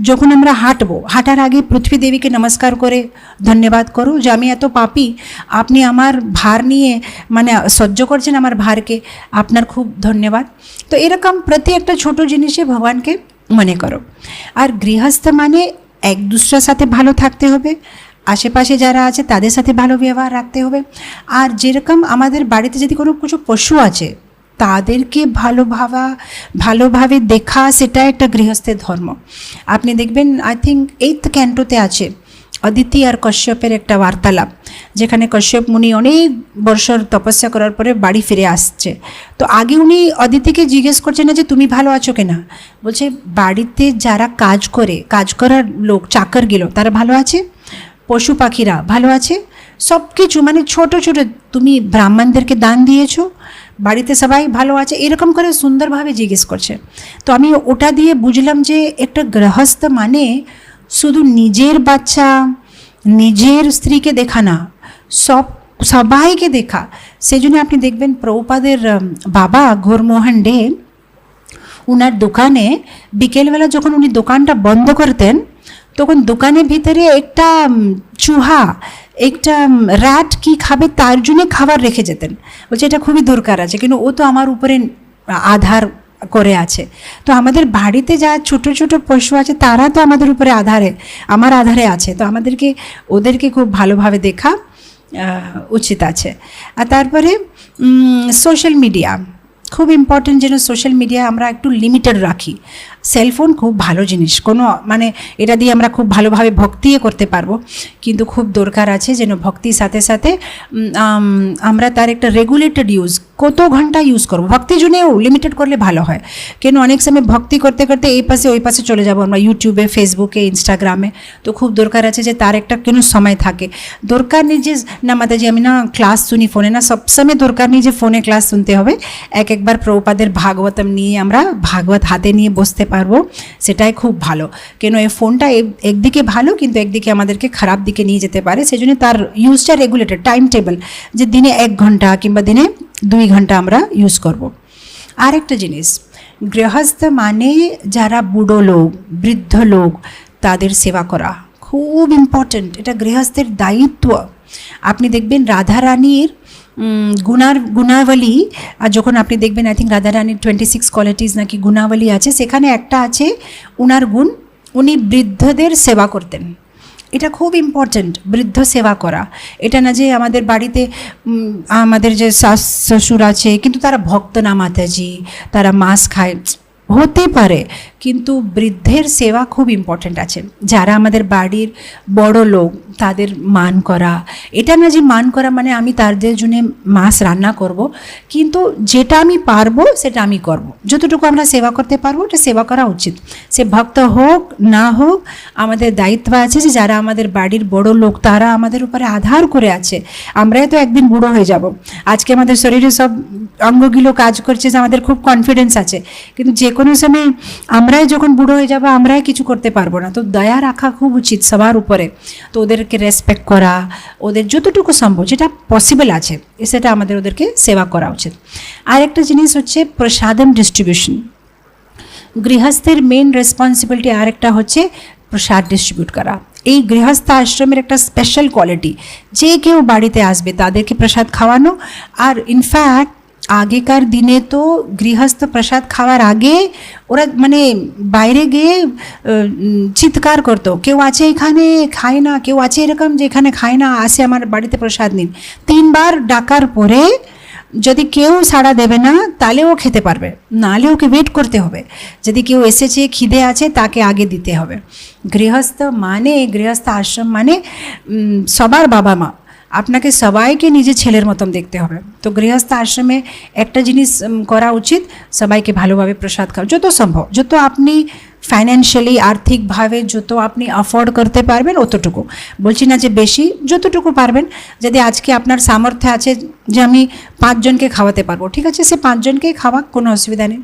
Speaker 1: যখন আমরা হাঁটবো, হাঁটার আগে পৃথ্বী দেবীকে নমস্কার করে ধন্যবাদ করো যে আমি এত পাপী, আপনি আমার ভার নিয়ে মানে সহ্য করছেন আমার ভারকে, আপনার খুব ধন্যবাদ। তো এরকম প্রতি একটা ছোটো জিনিসে ভগবানকে মনে করো। আর গৃহস্থ মানে এক দুসরার সাথে ভালো থাকতে হবে, আশেপাশে যারা আছে তাদের সাথে ভালো ব্যবহার রাখতে হবে। আর যেরকম আমাদের বাড়িতে যদি কোনো কিছু পশু আছে তাদেরকে ভালোভাবে দেখা, সেটা একটা গৃহস্থের ধর্ম। আপনি দেখবেন আই থিঙ্ক 8th ক্যান্টোতে আছে অদিতি আর কশ্যপের একটা বার্তালাপ, যেখানে কশ্যপ মুনি অনেক বছর তপস্যা করার পরে বাড়ি ফিরে আসছে। তো আগে উনি অদিতিকে জিজ্ঞেস করছেন না যে তুমি ভালো আছো কিনা, বলছে বাড়িতে যারা কাজ করার লোক চাকরগুলো তারা ভালো আছে, পশু পাখিরা ভালো আছে, সব কিছু মানে ছোট ছোট, তুমি ব্রাহ্মণদেরকে দান দিয়েছো, বাড়িতে সবাই ভালো আছে, এরকম করে সুন্দরভাবে জিজ্ঞেস করছে। তো আমি ওটা দিয়ে বুঝলাম যে একটা গৃহস্থ মানে শুধু নিজের বাচ্চা নিজের স্ত্রীকে দেখা না, সবাইকে দেখা। সেই জন্য আপনি দেখবেন প্রভুপাদের বাবা ঘোরমোহন ডে, ওনার দোকানে বিকেলবেলা যখন উনি দোকানটা বন্ধ করতেন তখন দোকানের ভিতরে একটা চুহা, একটা র্যাট কি খাবে তার জন্য খাবার রেখে যেতেন। বলছে এটা খুবই দরকার আছে, কিন্তু ও তো আমার উপরে আধার করে আছে। তো আমাদের বাড়িতে যা ছোট ছোট পশু আছে তারা তো আমাদের উপরে আমার আধারে আছে, তো ওদেরকে খুব ভালোভাবে দেখা উচিত আছে। আর তারপরে সোশ্যাল মিডিয়া খুব ইম্পর্টেন্ট, যেন সোশ্যাল মিডিয়া আমরা একটু লিমিটেড রাখি। সেলফোন খুব ভালো জিনিস, কোনো মানে এটা দিয়ে আমরা খুব ভালোভাবে ভক্তিও করতে পারবো, কিন্তু খুব দরকার আছে যেন ভক্তির সাথে সাথে আমরা তার একটা রেগুলেটেড ইউজ, কত ঘন্টা ইউজ করবো, ভক্তির জন্যেও লিমিটেড করলে ভালো হয়। কেন অনেক সময় ভক্তি করতে করতে এই পাশে ওই পাশে চলে যাবো আমরা, ইউটিউবে, ফেসবুকে, ইনস্টাগ্রামে। তো খুব দরকার আছে যে তার একটা কোনো সময় থাকে। দরকার নেই যে না মাতাজি আমি না ক্লাস শুনি ফোনে, না সবসময় দরকার নেই যে ফোনে ক্লাস শুনতে হবে। একবার প্রভুপাদের ভাগবতম নিয়ে আমরা ভাগবত হাতে নিয়ে বসতে পারবো, সেটাই খুব ভালো। কেন এই ফোনটা একদিকে ভালো কিন্তু একদিকে আমাদেরকে খারাপ দিকে নিয়ে যেতে পারে। সেই জন্য তার ইউজটা রেগুলেটেড, টাইম টেবল, যে দিনে 1 ঘন্টা কিংবা দিনে 2 ঘন্টা আমরা ইউজ করব। আরেকটা জিনিস, গৃহস্থ মানে যারা বুড়ো লোক, বৃদ্ধ লোক, তাদের সেবা করা খুব ইম্পর্টেন্ট, এটা গৃহস্থের দায়িত্ব। আপনি দেখবেন রাধা রানীর গুণাবলী, আর যখন আপনি দেখবেন আই থিঙ্ক রাধা রানীর 26 কোয়ালিটিস নাকি গুণাবলী আছে, সেখানে একটা আছে উনার গুণ, উনি বৃদ্ধদের সেবা করতেন। এটা খুব ইম্পর্ট্যান্ট, বৃদ্ধ সেবা করা। এটা না যে আমাদের বাড়িতে আমাদের যে শাশ শ্বশুর আছে কিন্তু তারা ভক্ত না মাতাজি, তারা মাছ খায়, হতে পারে, কিন্তু বৃদ্ধের সেবা খুব ইম্পর্ট্যান্ট আছে। যারা আমাদের বাড়ির বড় লোক তাদের মান করা, এটা না যে মান করা মানে আমি তাদের জন্য মাছ রান্না করব, কিন্তু যেটা আমি পারবো সেটা আমি করব। যতটুকু আমরা সেবা করতে পারবো এটা সেবা করা উচিত। সে ভক্ত হোক না হোক, আমাদের দায়িত্ব আছে যে যারা আমাদের বাড়ির বড় লোক তারা আমাদের উপরে আধার করে আছে। আমরাই তো একদিন বুড়ো হয়ে যাব। আজকে আমাদের শরীরে সব অঙ্গগুলো কাজ করছে, যে আমাদের খুব কনফিডেন্স আছে, কিন্তু যে কোনো সময় আমরাই যখন বুড়ো হয়ে যাবো আমরাই কিছু করতে পারবো না। তো দয়া রাখা খুব উচিত সবার উপরে। তো ওদেরকে রেসপেক্ট করা, ওদের যতটুকু সম্ভব যেটা পসিবল আছে সেটা আমাদের ওদেরকে সেবা করা উচিত। আর একটা জিনিস হচ্ছে প্রসাদম ডিস্ট্রিবিউশন। গৃহস্থের মেন রেসপন্সিবিলিটি আর একটা হচ্ছে প্রসাদ ডিস্ট্রিবিউট করা। এই গৃহস্থ আশ্রমের একটা স্পেশাল কোয়ালিটি, যে কেউ বাড়িতে আসবে তাদেরকে প্রসাদ খাওয়ানো। আর ইনফ্যাক্ট আগেকার দিনে তো গৃহস্থ প্রসাদ খাওয়ার আগে ওরা মানে বাইরে গিয়ে চিৎকার করতো, কেউ আছে এখানে খায় না, কেউ আছে এরকম যে এখানে খায় না, আসে আমার বাড়িতে প্রসাদ নিন। 3 বার ডাকার পরে যদি কেউ সাড়া দেবে না তাহলে ও খেতে পারবে, নাহলে ওকে ওয়েট করতে হবে। যদি কেউ এসেছে খিদে আছে তাকে আগে দিতে হবে। গৃহস্থ মানে, গৃহস্থ আশ্রম মানে সবার বাবা মা, আপনাকে সবাইকে নিজের ছেলের মতন দেখতে হবে। তো গৃহস্থ আশ্রমে একটা জিনিস করা উচিত, সবাইকে ভালোভাবে প্রসাদ খাওয়া যত সম্ভব, যত আপনি ফাইন্যান্সিয়ালি আর্থিকভাবে যত আপনি অ্যাফোর্ড করতে পারবেন অতটুকু, বলছি না যে বেশি, যতটুকু পারবেন। যদি আজকে আপনার সামর্থ্য আছে যে আমি 5 জনকে খাওয়াতে পারবো, ঠিক আছে, সে 5 জনকেই খাওয়া, কোনো অসুবিধা নেই।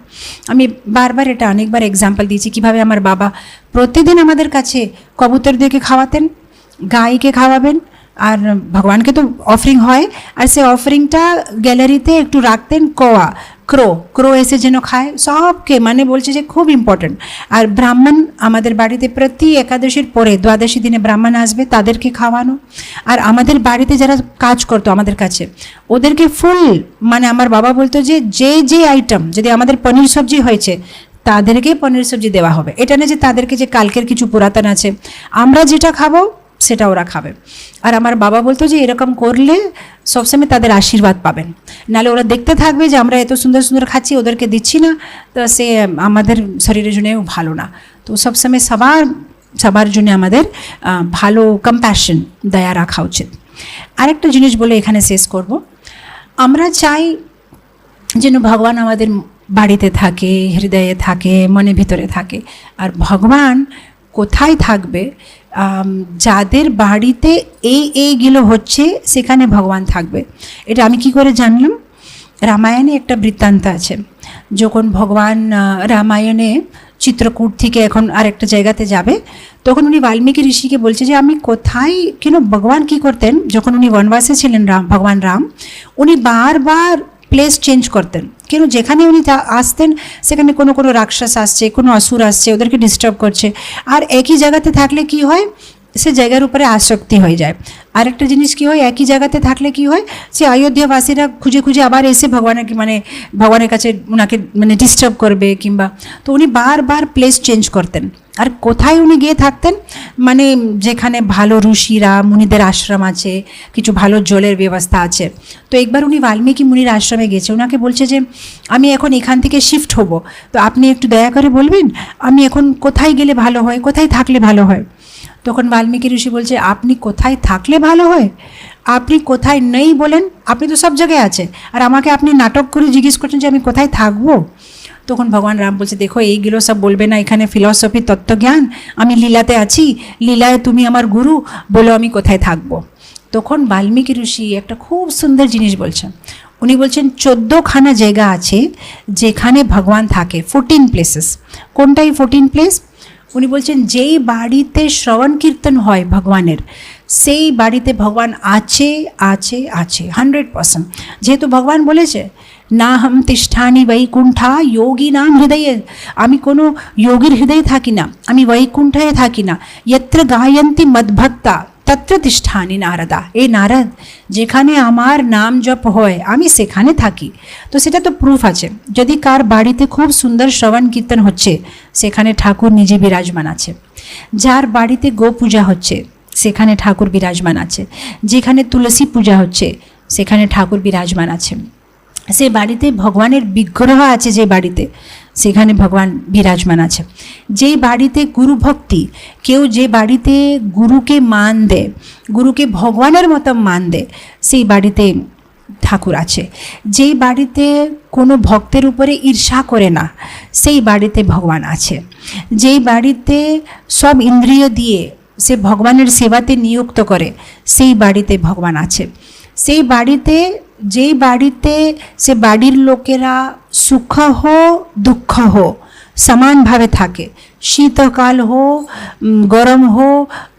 Speaker 1: আমি বারবার এটা অনেকবার এক্সাম্পল দিয়েছি কীভাবে আমার বাবা প্রতিদিন আমাদের কাছে কবুতর দিয়ে খাওয়াতেন, গাইকে খাওয়াবেন, আর ভগবানকে তো অফারিং হয়, আর সে অফারিংটা গ্যালারিতে একটু রাখতেন, ক্রো এসে যেন খায় সবকে, মানে বলছে যে খুব ইম্পর্ট্যান্ট। আর ব্রাহ্মণ আমাদের বাড়িতে প্রতি একাদশীর পরে দ্বাদশী দিনে ব্রাহ্মণ আসবে, তাদেরকে খাওয়ানো। আর আমাদের বাড়িতে যারা কাজ করতো আমাদের কাছে, ওদেরকে ফুল, মানে আমার বাবা বলতো যে যে আইটেম, যদি আমাদের পনির সবজি হয়েছে তাদেরকে পনির সবজি দেওয়া হবে। এটা না যে তাদেরকে যে কালকের কিছু পুরাতন আছে আমরা যেটা খাবো সেটা ওরা খাবে। আর আমার বাবা বলতো যে এরকম করলে সবসময় তাদের আশীর্বাদ পাবেন, নাহলে ওরা দেখতে থাকবে যে আমরা এত সুন্দর সুন্দর খাচ্ছি ওদেরকে দিচ্ছি না, তো সে আমাদের শরীরের জন্যও ভালো না। তো সবসময় সবার জন্য আমাদের ভালো কম্প্যাশন, দয়া রাখা উচিত। আরেকটা জিনিস বলে এখানে শেষ করব, আমরা চাই যেন ভগবান আমাদের বাড়িতে থাকে, হৃদয়ে থাকে, মনের ভিতরে থাকে। আর ভগবান কোথায় থাকবে? যাদের বাড়িতে এইগুলো হচ্ছে সেখানে ভগবান থাকবে। এটা আমি কি করে জানলাম? রামায়ণে একটা বৃত্তান্ত আছে, যখন ভগবান রামায়ণে চিত্রকূট থেকে এখন আরেকটা জায়গাতে যাবে, তখন উনি বাল্মীকি ঋষিকে বলছে যে আমি কোথায়, কেন ভগবান কি করতেন যখন উনি বনবাসে ছিলেন, ভগবান রাম উনি বারবার প্লেস চেঞ্জ করতেন। কেন যেখানে উনি আসতেন সেখানে কোনো রাক্ষস আসছে, কোনো অসুর আসছে, ওদেরকে ডিস্টার্ব করছে। আর একই জায়গাতে থাকলে কি হয়, সে জায়গার উপরে আসক্তি হয়ে যায়। আরেকটা জিনিস কি হয়, একই জায়গাতে থাকলে কি হয়, সে অযোধ্যাবাসীরা খুঁজে খুঁজে আবার এসে ভগবানের কাছে ওনাকে ডিস্টার্ব করবে কিংবা, তো উনি বারবার প্লেস চেঞ্জ করতেন। আর কোথায় উনি গিয়ে থাকতেন, যেখানে ভালো ঋষিরা মুনিদের আশ্রম আছে, কিছু ভালো জলের ব্যবস্থা আছে। তো একবার উনি বাল্মীকি মুনির আশ্রমে গেছে, ওনাকে বলছে যে আমি এখন এখান থেকে শিফট হব, তো আপনি একটু দয়া করে বলবেন আমি এখন কোথায় গেলে ভালো হয়, কোথায় থাকলে ভালো হয়। তখন বাল্মীকি ঋষি বলছে আপনি কোথায় থাকলে ভালো হয়, আপনি কোথায় নেই বলেন, আপনি তো সব জায়গায় আছে, আর আমাকে আপনি নাটক করে জিজ্ঞেস করছেন যে আমি কোথায় থাকবো। তখন ভগবান রাম বলছে দেখো এইগুলো সব বলবে না, এখানে ফিলসফি, তত্ত্বজ্ঞান, আমি লীলাতে আছি, লীলায় তুমি আমার গুরু, বলো আমি কোথায় থাকবো। তখন বাল্মীকি ঋষি একটা খুব সুন্দর জিনিস বলছেন, উনি বলছেন 14খানা জায়গা আছে যেখানে ভগবান থাকে, 14 প্লেসেস। কোনটাই 14 প্লেস? উনি বলছেন যেই বাড়িতে শ্রবণ কীর্তন হয় ভগবানের, সেই বাড়িতে ভগবান আছে আছে আছে 100%। যেহেতু ভগবান বলেছে না হম তিষ্ঠানি বৈকুণ্ঠা যোগী নাম হৃদয়ে, আমি কোনো যোগীর হৃদয়ে থাকি না, আমি বৈকুণ্ঠে থাকি না। যত্র গায়ন্তি মদ্ভক্তা তত্র তত্র তিষ্ঠানি নারদা, এই নারদ যেখানে আমার নাম জপ হয় আমি সেখানে থাকি। তো সেটা তো প্রুফ আছে। যদি কার বাড়িতে খুব সুন্দর শ্রবণ কীর্তন হচ্ছে সেখানে ঠাকুর নিজে বিরাজমান আছে। যার বাড়িতে গো পূজা হচ্ছে সেখানে ঠাকুর বিরাজমান আছে। যেখানে তুলসী পূজা হচ্ছে সেখানে ঠাকুর বিরাজমান আছে। সে বাড়িতে ভগবানের বিগ্রহ আছে, যে বাড়িতে সেখানে ভগবান বিরাজমান আছে। যেই বাড়িতে গুরু ভক্তি, কেউ যে বাড়িতে গুরুকে মান দেয়, গুরুকে ভগবানের মতো মান দেয়, সেই বাড়িতে ঠাকুর আছে। যেই বাড়িতে কোনো ভক্তের উপরে ঈর্ষা করে না, সেই বাড়িতে ভগবান আছে। যেই বাড়িতে সব ইন্দ্রিয় দিয়ে সে ভগবানের সেবাতে নিযুক্ত করে, সেই বাড়িতে ভগবান আছে। সেই বাড়িতে, যেই বাড়িতে সে বাড়ির লোকেরা সুখ হো দুঃখ হো সমানভাবে থাকে, শীতকাল হো গরম হো,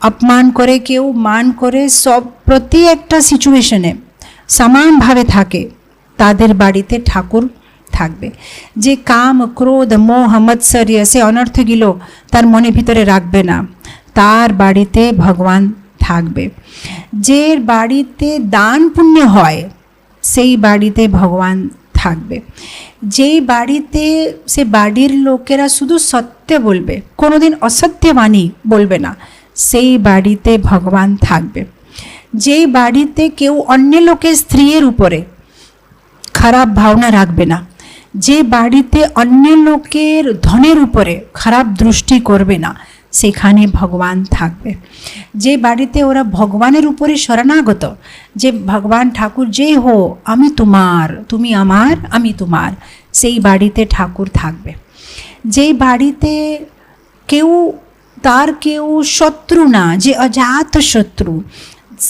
Speaker 1: অপমান করে কেউ মান করে, সব প্রতি একটা সিচুয়েশনে সমানভাবে থাকে, তাদের বাড়িতে ঠাকুর থাকবে। যে কাম ক্রোধ মোহ মৎসর্য সে অনর্থগুলো তার মনের ভিতরে রাখবে না, তার বাড়িতে ভগবান থাকবে। যে বাড়িতে দান পুণ্য হয় সেই বাড়িতে ভগবান থাকবে। যেই বাড়িতে সে বাড়ির লোকেরা শুধু সত্য বলবে, কোনোদিন অসত্য বাণী বলবে না, সেই বাড়িতে ভগবান থাকবে। যেই বাড়িতে কেউ অন্য লোকের স্ত্রীর উপরে খারাপ ভাবনা রাখবে না, যে বাড়িতে অন্য লোকের ধনের উপরে খারাপ দৃষ্টি করবে না, সেখানে ভগবান থাকবে। যে বাড়িতে ওরা ভগবানের উপরে শরণাগত, যে ভগবান ঠাকুর যে হো আমি তোমার, তুমি আমার আমি তোমার, সেই বাড়িতে ঠাকুর থাকবে। যেই বাড়িতে কেউ শত্রু না, যে অজাত শত্রু,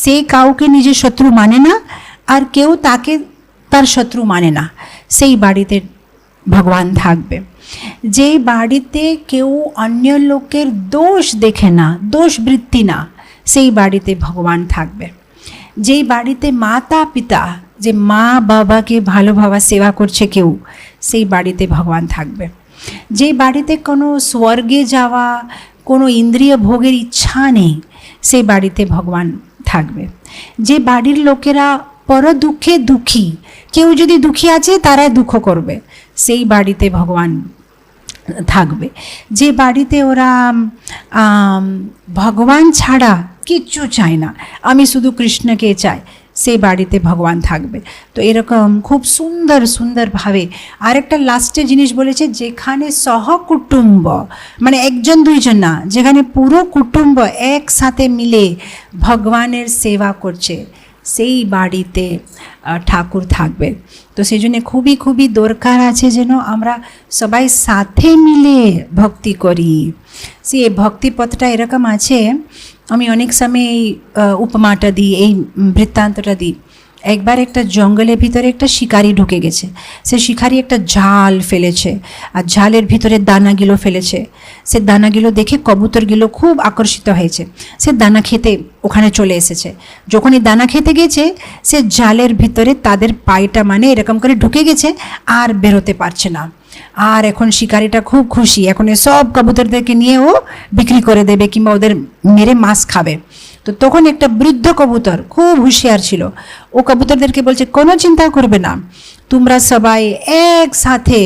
Speaker 1: সে কাউকে নিজের শত্রু মানে না আর কেউ তাকে তার শত্রু মানে না, সেই বাড়িতে ভগবান থাকবে। যেই বাড়িতে কেউ অন্য লোকের দোষ দেখে না, দোষ বৃত্তি না, সেই বাড়িতে ভগবান থাকবে। যেই বাড়িতে মাতা পিতা, যে মা বাবাকে ভালোভাবে সেবা করছে কেউ, সেই বাড়িতে ভগবান থাকবে। যেই বাড়িতে কোনো স্বর্গে যাওয়া, কোনো ইন্দ্রিয় ভোগের ইচ্ছা নেই, সেই বাড়িতে ভগবান থাকবে। যে বাড়ির লোকেরা পর দুঃখে দুঃখী, কেউ যদি দুঃখী আছে তারাই দুঃখ করবে, সেই বাড়িতে ভগবান থাকবে। যে বাড়িতে ওরা ভগবান ছাড়া কিচ্ছু চায় না, আমি শুধু কৃষ্ণকে চাই, সেই বাড়িতে ভগবান থাকবে। তো এরকম খুব সুন্দর সুন্দরভাবে আরেকটা লাস্টে জিনিস বলেছে, যেখানে সহকুটুম্ব, মানে একজন দুইজন না, যেখানে পুরো কুটুম্ব একসাথে মিলে ভগবানের সেবা করছে, সেই বাড়িতে ঠাকুর থাকবে। তো সেই জন্য খুবই খুবই দরকার আছে যেন আমরা সবাই সাথে মিলে ভক্তি করি। সেই ভক্তি পথটা এরকম আছে, আমি অনেক সময় এই উপমাটা দিই, এই বৃত্তান্তটা দিই। একবার একটা জঙ্গলের ভিতরে একটা শিকারি ঢুকে গেছে। সে শিকারি একটা জাল ফেলেছে আর জালের ভিতরে দানাগুলো ফেলেছে। সে দানাগুলো দেখে কবুতরগুলো খুব আকর্ষিত হয়েছে, সে দানা খেতে ওখানে চলে এসেছে। যখন এই দানা খেতে গেছে, সে জালের ভিতরে তাদের পায়টা মানে এরকম করে ঢুকে গেছে আর বেরোতে পারছে না। আর এখন শিকারিটা খুব খুশি, এখন সব কবুতরদেরকে নিয়ে ও বিক্রি করে দেবে কিংবা ওদের মেরে মাছ খাবে। তো তখন একটা বৃদ্ধ কবুতর খুব হুঁশিয়ার ছিল, ও কবুতরদেরকে বলছে কোনো চিন্তা করবে না, তোমরা সবাই একসাথে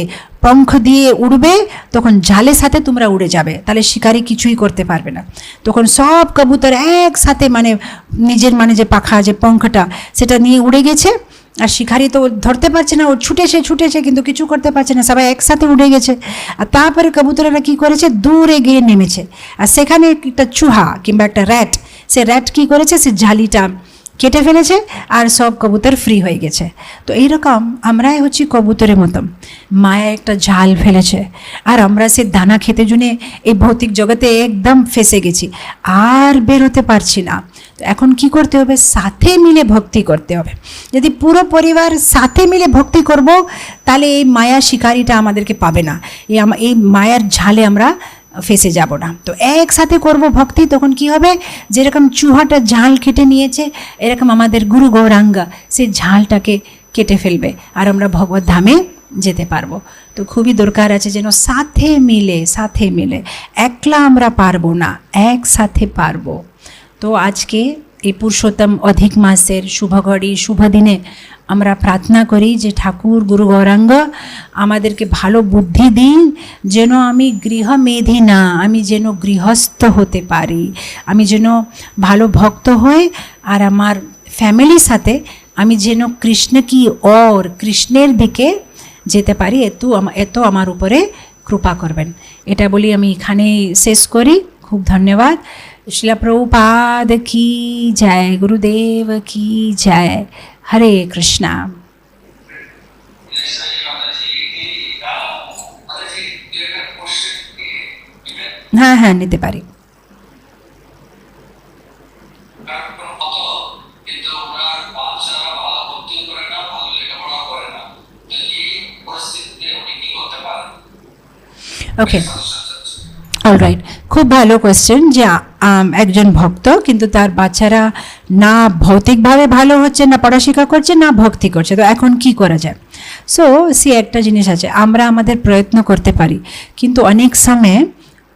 Speaker 1: পঙ্খ দিয়ে উড়বে, তখন জালের সাথে তোমরা উড়ে যাবে, তাহলে শিকারি কিছুই করতে পারবে না। তখন সব কবুতর একসাথে মানে নিজের মানে যে পাখা যে পঙ্খটা সেটা নিয়ে উড়ে গেছে। আর শিকারি তো ধরতে পারছে না, ও ছুটেছে কিন্তু কিছু করতে পারছে না, সবাই একসাথে উড়ে গেছে। আর তারপরে কবুতরেরা কী করেছে, দূরে গিয়ে নেমেছে। আর সেখানে একটা চুহা কিংবা একটা র্যাট, সে র্যাট কী করেছে, সে ঝালিটা কেটে ফেলেছে আর সব কবুতর ফ্রি হয়ে গেছে। তো এইরকম আমরাই হচ্ছি কবুতরের মতন, মায়া একটা জাল ফেলেছে আর আমরা সে দানা খেতে জন্য এই ভৌতিক জগতে একদম ফেসে গেছি, আর বেরোতে পারছি না। তো এখন কি করতে হবে, সাথে মিলে ভক্তি করতে হবে। যদি পুরো পরিবার সাথে মিলে ভক্তি করব, তাহলে এই মায়া শিকারিটা আমাদেরকে পাবে না, এই মায়ার ঝালে আমরা ফেসে যাব না। তো একসাথে করব ভক্তি, তখন কি হবে, যেরকম চুহাটা ঝাল কেটে নিয়েছে, এরকম আমাদের গুরু গৌরাঙ্গা সেই ঝালটাকে কেটে ফেলবে আর আমরা ভগবত ধামে যেতে পারবো। তো খুবই দরকার আছে যেন সাথে মিলে, একলা আমরা পারবো না, একসাথে পারবো। তো আজকে এই পুরুষোত্তম অধিক মাসের শুভ ঘড়ি শুভ দিনে আমরা প্রার্থনা করি যে ঠাকুর গুরু গৌরাঙ্গ আমাদেরকে ভালো বুদ্ধি দিন, যেন আমি গৃহমেধি না, আমি যেন গৃহস্থ হতে পারি, আমি যেন ভালো ভক্ত হই, আর আমার ফ্যামিলির সাথে আমি যেন কৃষ্ণ কি ওর কৃষ্ণের দিকে যেতে পারি, এত আমার উপরে কৃপা করবেন। এটা বলি আমি এখানেই শেষ করি। খুব ধন্যবাদ। শিলা প্রভুপাদ কি জয়, গুরুদেব কি জয়। হরে কৃষ্ণা। হ্যাঁ হ্যাঁ নিতে পারি। ওকে, অলরাইট, খুব ভালো কোয়েশ্চেন যে একজন ভক্ত কিন্তু তার বাচ্চারা না ভৌতিকভাবে ভালো হচ্ছে, না পড়াশোনা করছে, না ভক্তি করছে, তো এখন কি করা যায়? সো একটা জিনিস আছে, আমরা আমাদের প্রয়ত্ন করতে পারি, কিন্তু অনেক সময়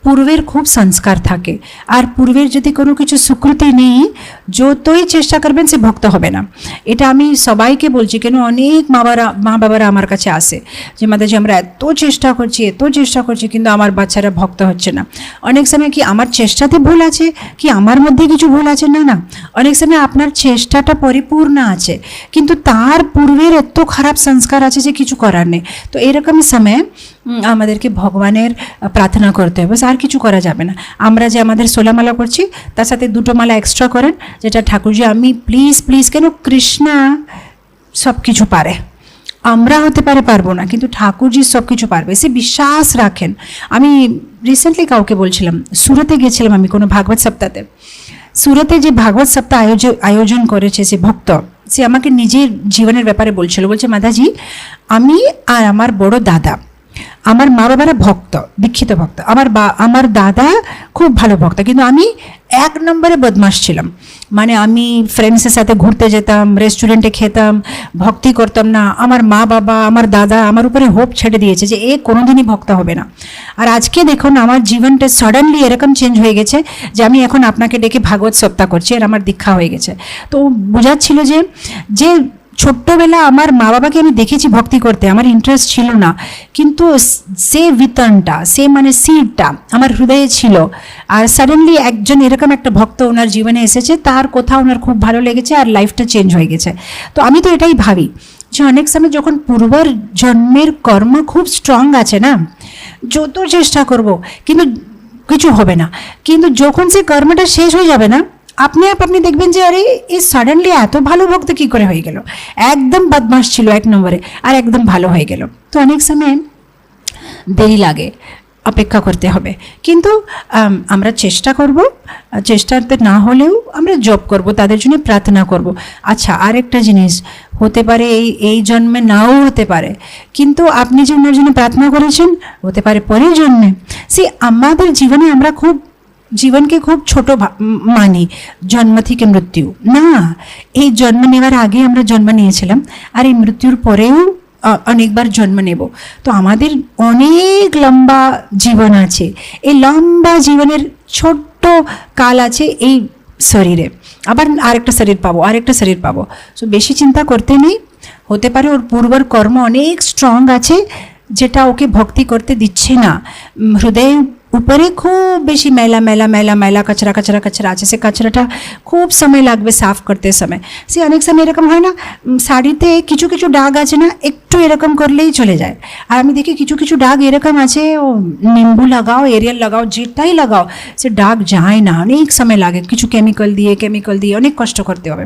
Speaker 1: পূর্বের খুব সংস্কার থাকে, আর পূর্বের যদি কোনো কিছু স্বীকৃতি নেই, যতই চেষ্টা করবেন সে ভক্ত হবে না। এটা আমি সবাইকে বলছি, কেন অনেক মা বাবারা আমার কাছে আসে যে মাতাজি আমরা এত চেষ্টা করছি কিন্তু আমার বাচ্চারা ভক্ত হচ্ছে না। অনেক সময় কি আমার চেষ্টাতে ভুল আছে, কি আমার মধ্যে কিছু ভুল আছে? না, অনেক সময় আপনার চেষ্টাটা পরিপূর্ণ আছে, কিন্তু তার পূর্বের এত খারাপ সংস্কার আছে যে কিছু করার নেই। তো এরকম সময় আমাদেরকে ভগবানের প্রার্থনা করতে হবে, আর কিছু করা যাবে না। আমরা যে আমাদের 16 মালা করছি তার সাথে 2টো মালা এক্সট্রা করেন, যেটা ঠাকুরজি আমি প্লিজ কেন কৃষ্ণা সব কিছু পারে, আমরা হতে পারবো না, কিন্তু ঠাকুরজি সব কিছু পারবে, সে বিশ্বাস রাখেন। আমি রিসেন্টলি কাউকে বলছিলাম, সুরতে গেছিলাম আমি কোনো ভাগবত সপ্তাহে। সুরতে যে ভাগবত সপ্তাহ আয়োজন করেছে সে ভক্ত, সে আমাকে নিজের জীবনের ব্যাপারে বলছে মাতাজি আমি আর আমার বড় দাদা, আমার মা বাবারা ভক্ত, দীক্ষিত ভক্ত, আমার দাদা খুব ভালো ভক্ত, কিন্তু আমি 1 নম্বরে বদমাশ ছিলাম। মানে আমি ফ্রেন্ডসের সাথে ঘুরতে যেতাম, রেস্টুরেন্টে খেতাম, ভক্তি করতাম না। আমার মা বাবা, আমার দাদা আমার উপরে হোপ ছেড়ে দিয়েছে যে এ কোনোদিনই ভক্ত হবে না। আর আজকে দেখুন আমার জীবনটা সাডেনলি এরকম চেঞ্জ হয়ে গেছে যে আমি এখন আপনাকে ডেকে ভাগবত সপ্তাহ করছি, আর আমার দীক্ষা হয়ে গেছে। তো বোঝাচ্ছিল যে ছোট্টবেলা আমার মা বাবাকে আমি দেখেছি ভক্তি করতে, আমার ইন্টারেস্ট ছিল না, কিন্তু সে বিতনটা, সে মানে সিডটা আমার হৃদয়ে ছিল। আর সাডেনলি একজন এরকম একটা ভক্ত ওনার জীবনে এসেছে, তার কথা ওনার খুব ভালো লেগেছে, আর লাইফটা চেঞ্জ হয়ে গেছে। তো আমি তো এটাই ভাবি যে অনেক সময় যখন পূর্বর জন্মের কর্ম খুব স্ট্রং আছে না, যত চেষ্টা করব কিন্তু কিছু হবে না, কিন্তু যখন সে কর্মটা শেষ হয়ে যাবে না, আপনি দেখবেন যে আরে এই সাডেনলি এত ভালো ভক্ত কী করে হয়ে গেল, একদম বদমাশ ছিল 1 নম্বরে, আর একদম ভালো হয়ে গেল। তো অনেক সময় দেরি লাগে, অপেক্ষা করতে হবে, কিন্তু আমরা চেষ্টা করব, চেষ্টাতে না হলেও আমরা জব করব, তাদের জন্য প্রার্থনা করব। আচ্ছা, আরেকটা জিনিস হতে পারে এই জন্মে নাও হতে পারে, কিন্তু আপনি যে ওনার জন্য প্রার্থনা করেছেন হতে পারে পরের জন্মে। আমাদের জীবনে আমরা জীবনকে খুব ছোট মানি, জন্ম থেকে মৃত্যু না, এই জন্ম নেওয়ার আগে আমরা জন্ম নিয়েছিলাম, আর এই মৃত্যুর পরেও অনেকবার জন্ম নেব। তো আমাদের অনেক লম্বা জীবন আছে, এই লম্বা জীবনের ছোট্ট কাল আছে এই শরীরে, আবার আরেকটা শরীর পাবো। তো বেশি চিন্তা করতে নেই, হতে পারে ওর পূর্বর কর্ম অনেক স্ট্রং আছে যেটা ওকে ভক্তি করতে দিচ্ছে না। হৃদয়ে উপরে খুব বেশি মেলা কচরা আছে, সে কচরাটা খুব সময় লাগবে সাফ করতে সময়। সে অনেক সময় এরকম হয় না, শাড়িতে কিছু কিছু দাগ আছে না, একটু এরকম করলেই চলে যায়। আর আমি দেখি কিছু দাগ এরকম আছে, ও নিম্বু লাগাও, এরিয়াল লাগাও, যেটাই লাগাও সে দাগ যায় না, অনেক সময় লাগে, কিছু কেমিক্যাল দিয়ে অনেক কষ্ট করতে হবে।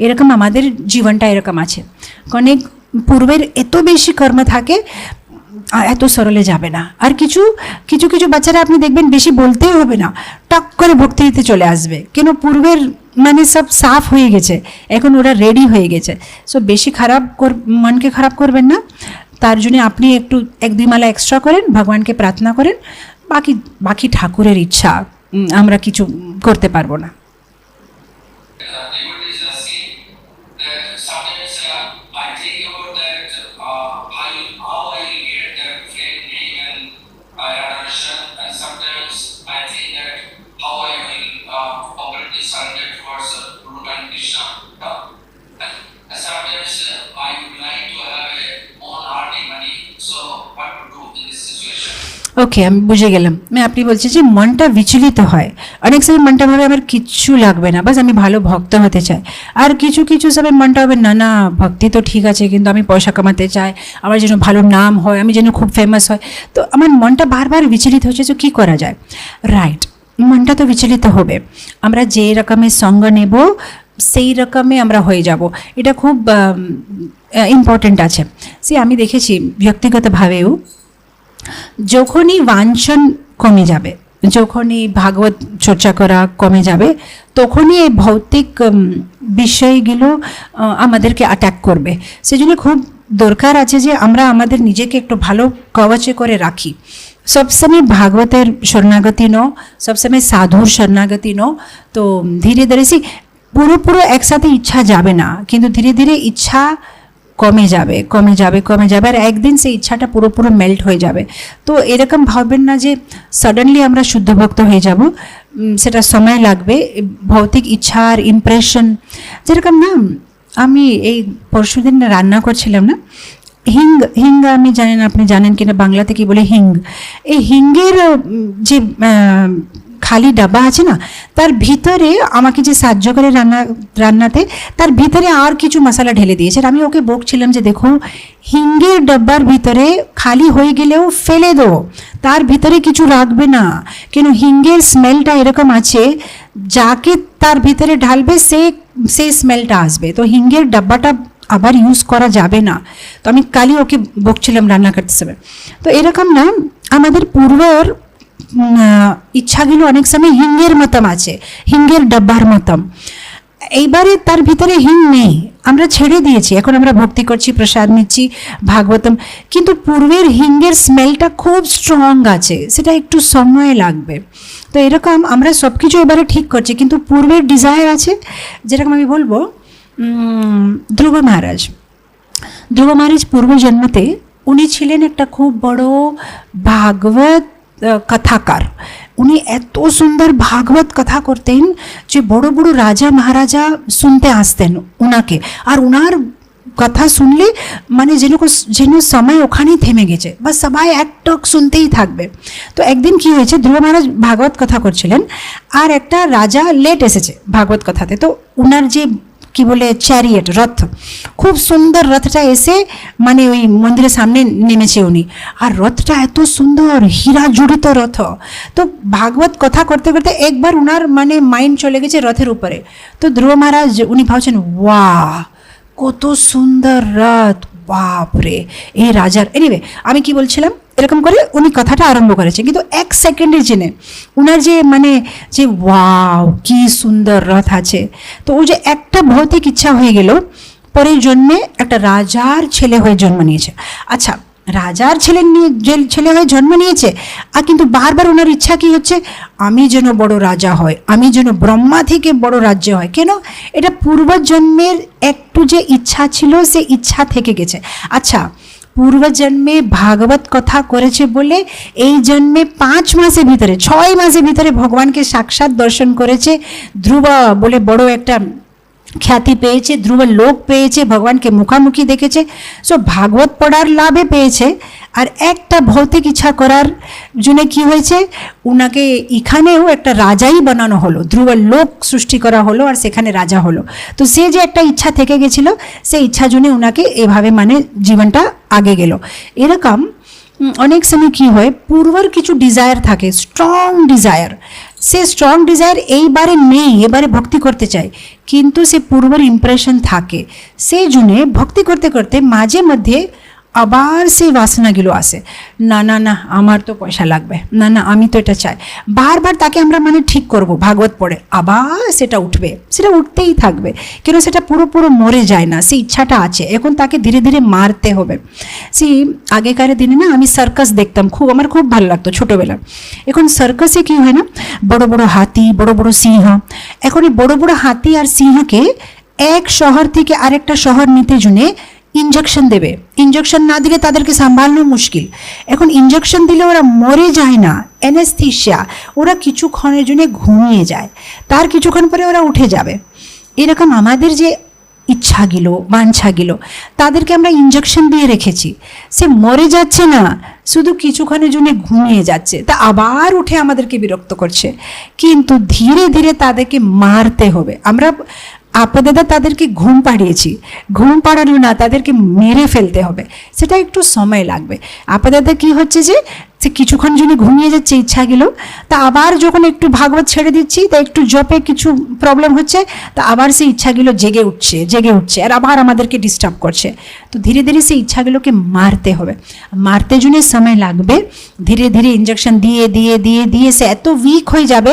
Speaker 1: এরকম আমাদের জীবনটা এরকম আছে, অনেক পূর্বের এত বেশি কর্ম থাকে, এত সরলে যাবে না। আর কিছু বাচ্চারা আপনি দেখবেন বেশি বলতেও হবে না, টক করে ভক্তি দিতে চলে আসবে, কেন পূর্বের মানে সব সাফ হয়ে গেছে, এখন ওরা রেডি হয়ে গেছে। সো বেশি মনকে খারাপ করবেন না, তার জন্য আপনি একটু 1-2 মালা এক্সট্রা করেন, ভগবানকে প্রার্থনা করেন, বাকি ঠাকুরের ইচ্ছা, আমরা কিছু করতে পারবো না। ওকে, আমি বুঝে গেলাম। আপনি বলছেন যে মনটা বিচলিত হয়, অনেক সময় মনটা ভাবে আমার কিচ্ছু লাগবে না, বাস আমি ভালো ভক্ত হতে চাই। আর কিছু কিছু সময় মনটা হবে না না, ভক্তি তো ঠিক আছে, কিন্তু আমি পয়সা কামাতে চাই, আমার যেন ভালো নাম হয়, আমি যেন খুব ফেমাস হয়। তো আমার মনটা বারবার বিচলিত হচ্ছে, তো কী করা যায়? রাইট, মনটা তো বিচলিত হবে। আমরা যে রকমের সঙ্গ নেব সেই রকমে আমরা হয়ে যাব, এটা খুব ইম্পর্টেন্ট আছে। সে আমি দেখেছি ব্যক্তিগতভাবেও, যখনই বাঞ্ছন কমে যাবে, যখনই ভাগবত চর্চা করা কমে যাবে, তখনই এই ভৌতিক বিষয়গুলো আমাদেরকে অ্যাটাক করবে। সেজন্য খুব দরকার আছে যে আমরা আমাদের নিজেকে একটু ভালো কবচে করে রাখি। সবসময় ভাগবতের শরণাগতি নো, সবসময় সাধুর শরণাগতি নো। তো ধীরে ধীরে পুরো একসাথে ইচ্ছা যাবে না, কিন্তু ধীরে ধীরে ইচ্ছা কমে যাবে কমে যাবে কমে যাবে, আর একদিন সেই ইচ্ছাটা পুরোপুরো মেল্ট হয়ে যাবে। তো এরকম ভাববেন না যে সাডেনলি আমরা শুদ্ধ ভক্ত হয়ে যাব, সেটা সময় লাগবে। ভৌতিক ইচ্ছা আর ইমপ্রেশন, যেরকম না, আমি এই পরশুদিন রান্না করছিলাম না, হিং আমি জানি না আপনি জানেন কিনা, বাংলাতে কি বলে হিং। এই হিঙ্গের যে খালি ডাব্বা আছে না, তার ভিতরে আমাকে যে সাহায্য করে রান্নাতে, তার ভিতরে আর কিছু মশলা ঢেলে দিয়েছে। আর আমি ওকে বকছিলাম যে দেখো, হিঙ্গের ডাব্বার ভিতরে খালি হয়ে গেলেও ফেলে দো, তার ভিতরে কিছু রাখবে না, কেন হিঙ্গের স্মেলটা এরকম আছে, যাকে তার ভিতরে ঢালবে সেই স্মেলটা আসবে। তো হিঙ্গের ডাব্বাটা আবার ইউজ করা যাবে না। তো আমি কালই ওকে বকছিলাম রান্না করতে সময়। তো এরকম না, আমাদের পূর্বর ইচ্ছাগুলো অনেক সময় হিঙ্গের মতম আছে, হিঙ্গের ডাব্বার মতম। এইবারে তার ভিতরে হিং নেই, আমরা ছেড়ে দিয়েছি, এখন আমরা ভক্তি করছি, প্রসাদ নিচ্ছি, ভাগবতম, কিন্তু পূর্বের হিঙ্গের স্মেলটা খুব স্ট্রং আছে, সেটা একটু সময় লাগবে। তো এরকম আমরা সব কিছু এবারে ঠিক করছি, কিন্তু পূর্বের ডিজায়ার আছে। যেরকম আমি বলবো, ধ্রুব মহারাজ পূর্বজন্মতে উনি ছিলেন একটা খুব বড় ভাগবত কথাকার। উনি এত সুন্দর ভাগবত কথা করতেন যে বড় বড় রাজা মহারাজা শুনতে আসতেন ওনাকে, আর ওনার কথা শুনলে মানে যেন সময় ওখানেই থেমে গেছে, বা সবাই একটক শুনতেই থাকবে। তো একদিন কি হয়েছে, ধ্রুব মহারাজ ভাগবত কথা করছিলেন, আর একটা রাজা লেট এসেছে ভাগবত কথাতে। তো ওনার যে কি বলে চ্যারিয়েট, রথ, খুব সুন্দর রথটা এসে মানে ওই মন্দিরের সামনে নেমেছে উনি, আর রথটা এত সুন্দর হীরা জড়িত রথ। তো ভাগবত কথা করতে করতে একবার উনার মানে মাইন্ড চলে গেছে রথের উপরে। তো ধ্রুব মহারাজ উনি ভাবছেন, ওয়াহ কত সুন্দর রথ, বাপরে এই রাজার। এনিওয়ে আমি কি বলছিলাম, এরকম করে উনি কথাটা আরম্ভ করেছে, কিন্তু এক সেকেন্ডের জেনে উনার যে মানে যে ওয়াও কি সুন্দর রথ আছে, তো ওই যে একটা ভৌতিক ইচ্ছা হয়ে গেল, পরের জন্মে একটা রাজার ছেলে হয়ে জন্ম নিয়েছে। আচ্ছা, রাজার ছেলে হয়ে জন্ম নিয়েছে, আর কিন্তু বারবার ওনার ইচ্ছা কি হচ্ছে, আমি যেন বড় রাজা হয়, আমি যেন ব্রহ্মা থেকে বড় রাজ্য হয়। কেন? এটা পূর্বজন্মের একটু যে ইচ্ছা ছিল, সে ইচ্ছা থেকে গেছে। আচ্ছা, পূর্বজন্মে ভাগবত কথা করেছে বলে এই জন্মে 5 মাসের ভিতরে 6 মাসের ভিতরে ভগবানকে সাক্ষাৎ দর্শন করেছে, ধ্রুব বলে বড় একটা খ্যাতি পেয়েছে, ধ্রুব লোক পেয়েছে, ভগবানকে মুখামুখি দেখেছে। সো ভাগবত পড়ার লাভে পেয়েছে, আর একটা ভৌতিক ইচ্ছা করার জন্য কি হয়েছে, উনাকে এখানেও একটা রাজাই বানানো হলো, ধ্রুব লোক সৃষ্টি করা হলো, আর সেখানে রাজা হলো। তো সে যে একটা ইচ্ছা থেকে গেছিল, সেই ইচ্ছা জন্য উনাকে এভাবে মানে জীবনটা আগে গেল। এরকম অনেক সময় কি হয়, পূর্বের কিছু ডিজায়ার থাকে, স্ট্রং ডিজায়ার, সে স্ট্রং ডিজায়ার এইবারে নেই, এবারে ভক্তি করতে চায়, কিন্তু সে পূর্বের ইমপ্রেশন থাকে। সেই জন্যে ভক্তি করতে করতে মাঝে মধ্যে আবার সেই বাসনাগুলো আসে, না না না আমার তো পয়সা লাগবে, না না আমি তো এটা চাই, বারবার তাকে আমরা মানে ঠিক করব ভাগবত পড়ে, আবার সেটা উঠবে, সেটা উঠতেই থাকবে, কেন সেটা পুরো মরে যায় না, সেই ইচ্ছাটা আছে, এখন তাকে ধীরে ধীরে মারতে হবে। সেই আগেকার দিনে না আমি সার্কাস দেখতাম, আমার খুব ভালো লাগতো ছোটোবেলা। এখন সার্কাসে কি হয় না, বড় বড় হাতি, বড় বড় সিংহ, এখন এই বড় বড় হাতি আর সিংহকে এক শহর থেকে আরেকটা শহর নিতে জন্যে ইঞ্জেকশন দেবে, ইঞ্জেকশন না দিলে তাদেরকে সামলানো মুশকিল। এখন ইঞ্জেকশন দিলে ওরা মরে যায় না, অ্যানেস্থেশিয়া, ওরা কিছুক্ষণের জন্য ঘুমিয়ে যায়, তার কিছুক্ষণ পরে ওরা উঠে যাবে। এরকম আমাদের যে ইচ্ছাগুলো বাঞ্ছাগুলো তাদেরকে আমরা ইঞ্জেকশন দিয়ে রেখেছি, সে মরে যাচ্ছে না, শুধু কিছুক্ষণের জন্য ঘুমিয়ে যাচ্ছে, তা আবার উঠে আমাদেরকে বিরক্ত করছে। কিন্তু ধীরে ধীরে তাদেরকে মারতে হবে। আমরা আপাদাদা তাদেরকে ঘুম পাড়িয়েছি, ঘুম পাড়ানো না, তাদেরকে মেরে ফেলতে হবে, সেটা একটু সময় লাগবে। আপাদাদা কি হচ্ছে যে সে কিছুক্ষণ জন্য ঘুমিয়ে যাচ্ছে ইচ্ছাগুলো, তা আবার যখন একটু ভাগবত ছেড়ে দিচ্ছি, তা একটু জপে কিছু প্রবলেম হচ্ছে, তা আবার সেই ইচ্ছাগুলো জেগে উঠছে আর আবার আমাদেরকে ডিস্টার্ব করছে। তো ধীরে ধীরে সেই ইচ্ছাগুলোকে মারতে হবে, মারতে জন্য সময় লাগবে। ধীরে ধীরে ইঞ্জেকশন দিয়ে দিয়ে দিয়ে দিয়ে সে এত উইক হয়ে যাবে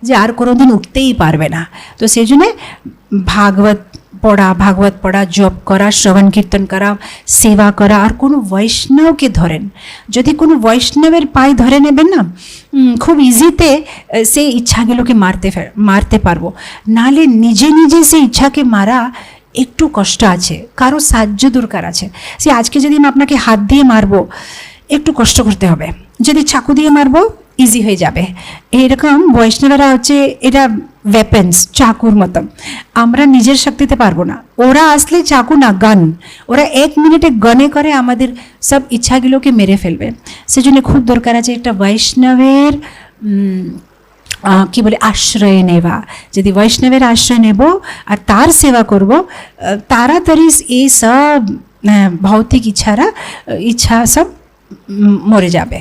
Speaker 1: যে আর কোনোদিন উঠতেই পারবে না। তো সেই জন্যে ভাগবত পড়া, জপ করা, শ্রবণ কীর্তন করা, সেবা করা। আর কোনো বৈষ্ণবকে ধরেন, যদি কোনো বৈষ্ণবের পায়ে ধরে নেবেন না, খুব ইজিতে সেই ইচ্ছাগুলোকে মারতে পারবো। নাহলে নিজে নিজে সেই ইচ্ছাকে মারা একটু কষ্ট আছে, কারো সাহায্য দরকার আছে। সে আজকে যদি আমি আপনাকে হাত দিয়ে মারবো, একটু কষ্ট করতে হবে, যদি চাকু দিয়ে মারবো ইজি হয়ে যাবে। এরকম বৈষ্ণবেরা হচ্ছে এটা ওয়েপেন্স, চাকুর মতো, আমরা নিজের শক্তিতে পারবো না। ওরা আসলে চাকু না, গান, ওরা 1 মিনিটে গনে করে আমাদের সব ইচ্ছাগুলোকে মেরে ফেলবে। সেজন্য খুব দরকার আছে একটা বৈষ্ণবের কি বলে আশ্রয় নেওয়া। যদি বৈষ্ণবের আশ্রয় নেব আর তার সেবা করব, তাড়াতাড়ি এই সব ভৌতিক ইচ্ছা সব মরে যাবে।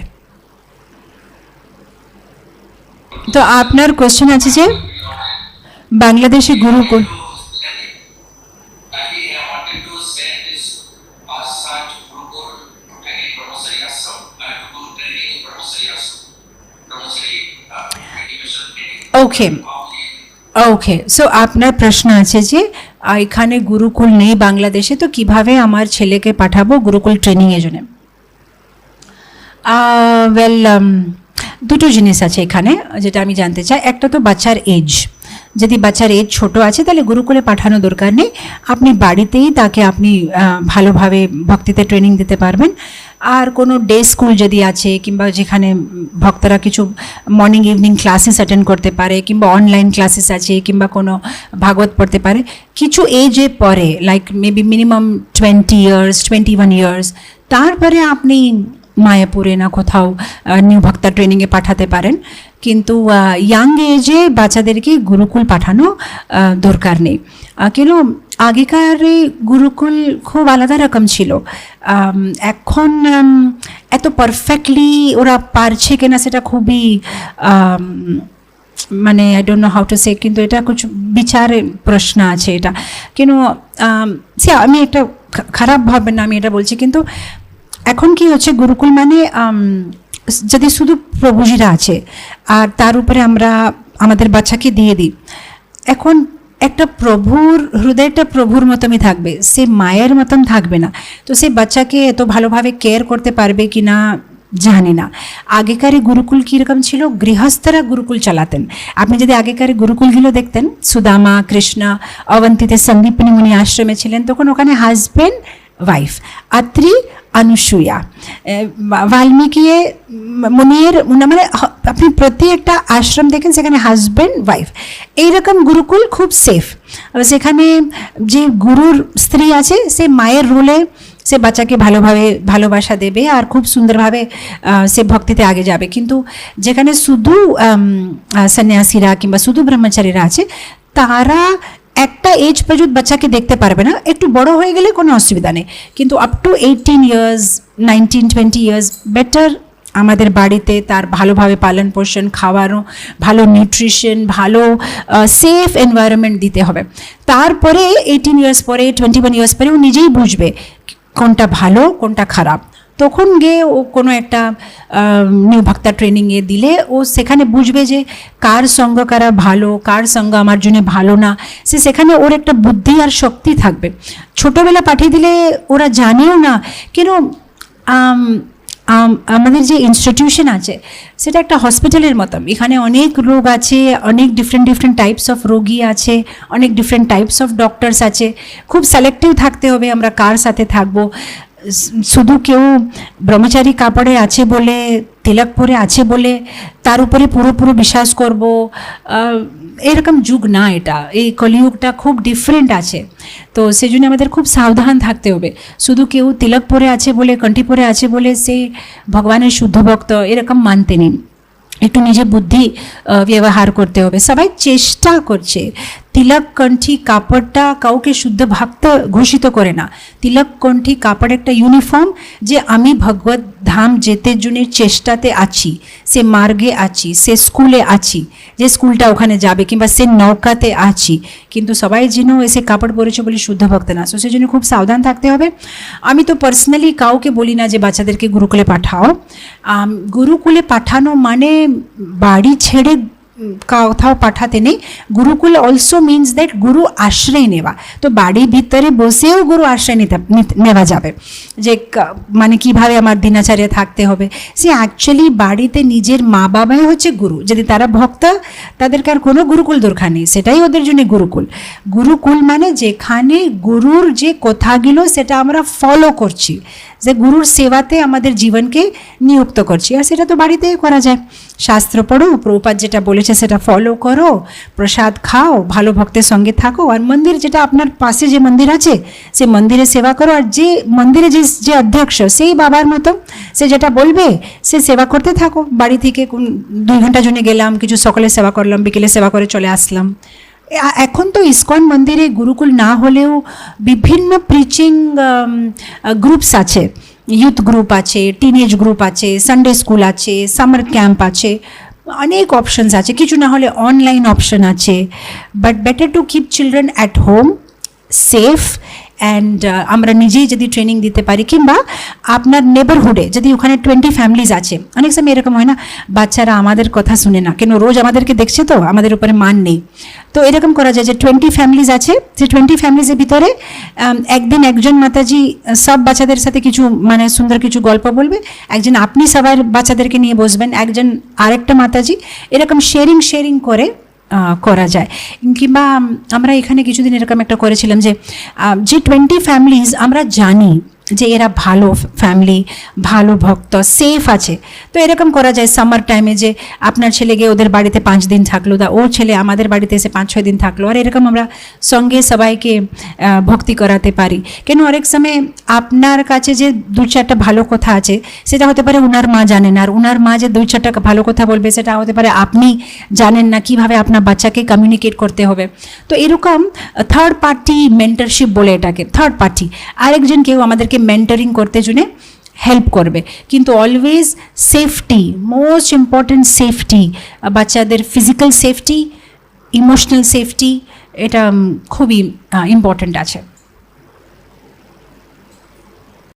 Speaker 1: তো আপনার কোশ্চেন আছে যে বাংলাদেশে গুরুকুল, ওকে সো আপনার প্রশ্ন আছে যে এখানে গুরুকুল নেই বাংলাদেশে, তো কিভাবে আমার ছেলেকে পাঠাবো গুরুকুল ট্রেনিংয়ের জন্য। ওয়েল, দুটো জিনিস আছে এখানে যেটা আমি জানতে চাই। একটা তো বাচ্চার এজ, যদি বাচ্চার এজ ছোট আছে তাহলে গুরুকুলে পাঠানো দরকার নেই, আপনি বাড়িতেই তাকে আপনি ভালোভাবে ভক্তিতে ট্রেনিং দিতে পারবেন। আর কোনো ডে স্কুল যদি আছে, কিংবা যেখানে ভক্তরা কিছু মর্নিং ইভিনিং ক্লাসেস অ্যাটেন্ড করতে পারে, কিংবা অনলাইন ক্লাসেস আছে, কিংবা কোনো ভাগবত পড়তে পারে কিছু এজে পরে, like maybe minimum 20 years 21 years, তারপরে আপনি মায়াপুরে না কোথাও নিউ ভক্তা ট্রেনিংয়ে পাঠাতে পারেন। কিন্তু ইয়াং এজে বাচ্চাদেরকে গুরুকুল পাঠানো দরকার নেই। কেন, আগেকার গুরুকুল খুব আলাদা রকম ছিল, এখন এত পারফেক্টলি ওরা পারছে কিনা সেটা খুবই মানে I don't know how to say, কিন্তু এটা কিছু বিচারের প্রশ্ন আছে এটা। কেন সে আমি একটা খারাপ ভাববেন না আমি এটা বলছি, কিন্তু এখন কি হচ্ছে, গুরুকুল মানে যদি শুধু প্রভুজিরা আছে আর তার উপরে আমরা আমাদের বাচ্চাকে দিয়ে দিই, এখন একটা প্রভুর হৃদয়টা প্রভুর মতনই থাকবে, সে মায়ের মতন থাকবে না। তো সে বাচ্চাকে এত ভালোভাবে কেয়ার করতে পারবে কি না জানি না। আগেকার গুরুকুল কীরকম ছিল, গৃহস্থরা গুরুকুল চালাতেন। আপনি যদি আগেকার গুরুকুলগুলো দেখতেন, সুদামা, কৃষ্ণ, অবন্তীতে সন্দীপনী মুনি আশ্রমে ছিলেন, তখন ওখানে হাজব্যান্ড ওয়াইফ, আত্রি অনুসূয়া, বাল্মীকি মুনির, মানে আপনি প্রতি একটা আশ্রম দেখেন সেখানে হাজব্যান্ড ওয়াইফ, এইরকম গুরুকুল খুব সেফ। সেখানে যে গুরুর স্ত্রী আছে সে মায়ের রোলে সে বাচ্চাকে ভালোভাবে ভালোবাসা দেবে আর খুব সুন্দরভাবে সে ভক্তিতে আগে যাবে। কিন্তু যেখানে শুধু সন্ন্যাসীরা কিংবা শুধু ব্রহ্মচারীরা আছে, তারা একটা এজ পর্যন্ত বাচ্চাকে দেখতে পারবে না, একটু বড় হয়ে গেলে কোনো অসুবিধা নেই, কিন্তু up to 18 years 19-20 years better আমাদের বাড়িতে তার ভালোভাবে পালন পোষণ, খাওয়ানো, ভালো নিউট্রিশন, ভালো সেফ এনভায়রনমেন্ট দিতে হবে। তারপরে 18 ইয়ার্স পরে 21 ইয়ার্স পরে ও নিজেই বুঝবে কোনটা ভালো কোনটা খারাপ। তখন গিয়ে ও কোনো একটা নিউ ভক্তা ট্রেনিংয়ে দিলে ও সেখানে বুঝবে যে কার সঙ্গ কারা ভালো, কার সঙ্গ আমার জন্য ভালো না, সেখানে ওর একটা বুদ্ধি আর শক্তি থাকবে। ছোটোবেলা পাঠিয়ে দিলে ওরা জানেও না। কেন, আমাদের যে ইনস্টিটিউশন আছে সেটা একটা হসপিটালের মতো, এখানে অনেক রোগ আছে, অনেক ডিফারেন্ট টাইপস অফ রোগী আছে, অনেক ডিফারেন্ট টাইপস অফ ডক্টরস আছে। খুব সিলেক্টিভ থাকতে হবে আমরা কার সাথে থাকবো। শুধু কেউ ব্রহ্মচারী কাপড়ে আছে বলে তিলক পরে আছে বলে তার উপরে পুরোপুরি বিশ্বাস করব, এরকম যুগ না এটা। এই কলিযুগটা খুব ডিফারেন্ট আছে, তো সেই জন্য আমাদের খুব সাবধান থাকতে হবে। শুধু কেউ তিলক পরে আছে বলে, কণ্ঠি পরে আছে বলে সে ভগবানের শুদ্ধ ভক্ত এরকম মানতে নেই। একটু নিজে বুদ্ধি ব্যবহার করতে হবে। সবাই চেষ্টা করছে, তিলক কণ্ঠি কাপড়টা কাউকে শুদ্ধ ভক্ত ঘোষিত করে না। তিলক কণ্ঠি কাপড় একটা ইউনিফর্ম, যে আমি ভগবত ধাম যেতে জন্য চেষ্টাতে আছি, সে মার্গে আছি, সে স্কুলে আছি, যে স্কুলটা ওখানে যাবে, কিংবা সে নৌকাতে আছি, কিন্তু সবাই যেন এসে কাপড় পরেছে বলে শুদ্ধ ভক্ত না। সো সেই জন্য খুব সাবধান থাকতে হবে। আমি তো পার্সোনালি কাউকে বলি না যে বাচ্চাদেরকে গুরুকুলে পাঠাও। গুরুকুলে পাঠানো মানে বাড়ি ছেড়ে কোথাও পাঠাতে নেই। গুরুকুল অলসো মিনস দ্যাট গুরু আশ্রয় নেওয়া। তো বাড়ির ভিতরে বসেও গুরু আশ্রয় নেওয়া যাবে, যে মানে কিভাবে আমার দিনাচার্য থাকতে হবে। সে অ্যাকচুয়ালি বাড়িতে নিজের মা বাবাই হচ্ছে গুরু। যদি তারা ভক্ত, তাদেরকে আর কোনো গুরুকুল দরকার নেই, সেটাই ওদের জন্য গুরুকুল। গুরুকুল মানে যেখানে গুরুর যে কথাগুলো সেটা আমরা ফলো করছি, যে গুরুর সেবাতে আমাদের জীবনকে নিযুক্ত করছি। আর সেটা তো বাড়িতেই করা যায়। শাস্ত্র পড়ো, প্রভুপাদ যেটা বলেছে সেটা ফলো করো, প্রসাদ খাও, ভালো ভক্তের সঙ্গে থাকো, আর মন্দির যেটা আপনার পাশে যে মন্দির আছে সে মন্দিরে সেবা করো। আর যে মন্দিরে যে অধ্যক্ষ সেই বাবার মতো, সে যেটা বলবে সে সেবা করতে থাকো। বাড়ি থেকে 2 ঘন্টার জন্য গেলাম, কিছু সকালে সেবা করলাম, বিকেলে সেবা করে চলে আসলাম। এখন তো ইসকন মন্দিরে গুরুকুল না হলেও বিভিন্ন প্রিচিং গ্রুপস আছে, ইউথ গ্রুপ আছে, টিনেজ গ্রুপ আছে, সানডে স্কুল আছে, সামার ক্যাম্প আছে, অনেক অপশনস আছে। কিছু না হলে অনলাইন অপশন আছে। But better to keep children at home, safe, and আমরা নিজেই যদি ট্রেনিং দিতে পারি, কিংবা আপনার নেবারহুডে যদি ওখানে 20 ফ্যামিলিজ আছে। অনেক সময় এরকম হয় না, বাচ্চারা আমাদের কথা শুনে না, কেন রোজ আমাদেরকে দেখছে তো আমাদের উপরে মান নেই। তো এরকম করা যায় যে 20 ফ্যামিলিজ আছে, যে 20 ফ্যামিলিজের ভিতরে একদিন একজন মাতাজি সব বাচ্চাদের সাথে কিছু মানে সুন্দর কিছু গল্প বলবে, একজন আপনি সবার বাচ্চাদেরকে নিয়ে বসবেন, একজন আরেকটা মাতাজি, এরকম শেয়ারিং করে করা যায়। কিংবা আমরা এখানে কিছুদিন এরকম একটা করেছিলাম যে 20 ফ্যামিলিজ আমরা জানি যে এরা ভালো ফ্যামিলি, ভালো ভক্ত, সেফ আছে। তো এরকম করা যায় সামার টাইমে, যে আপনার ছেলে গিয়ে ওদের বাড়িতে 5 দিন থাকলো, ওর ছেলে আমাদের বাড়িতে এসে 5-6 দিন থাকলো, আর এরকম আমরা সঙ্গে সবাইকে ভক্তি করাতে পারি। কেন অনেক সময় আপনার কাছে যে 2-4টা ভালো কথা আছে সেটা হতে পারে উনার মা জানেন, আর উনার মা যে 2-4টা ভালো কথা বলবে সেটা হতে পারে আপনি জানেন না কিভাবে আপনার বাচ্চাকে কমিউনিকেট করতে হবে। তো এরকম থার্ড পার্টি মেন্টরশিপ বলে এটাকে, থার্ড পার্টি আরেকজন কেউ আমাদেরকে মেন্টরিং করতে জন্য হেল্প করবে। কিন্তু always safety, most important safety, বাচ্চাদের ফিজিক্যাল সেফটি, ইমোশনাল সেফটি, এটা খুবই ইম্পর্টেন্ট আছে।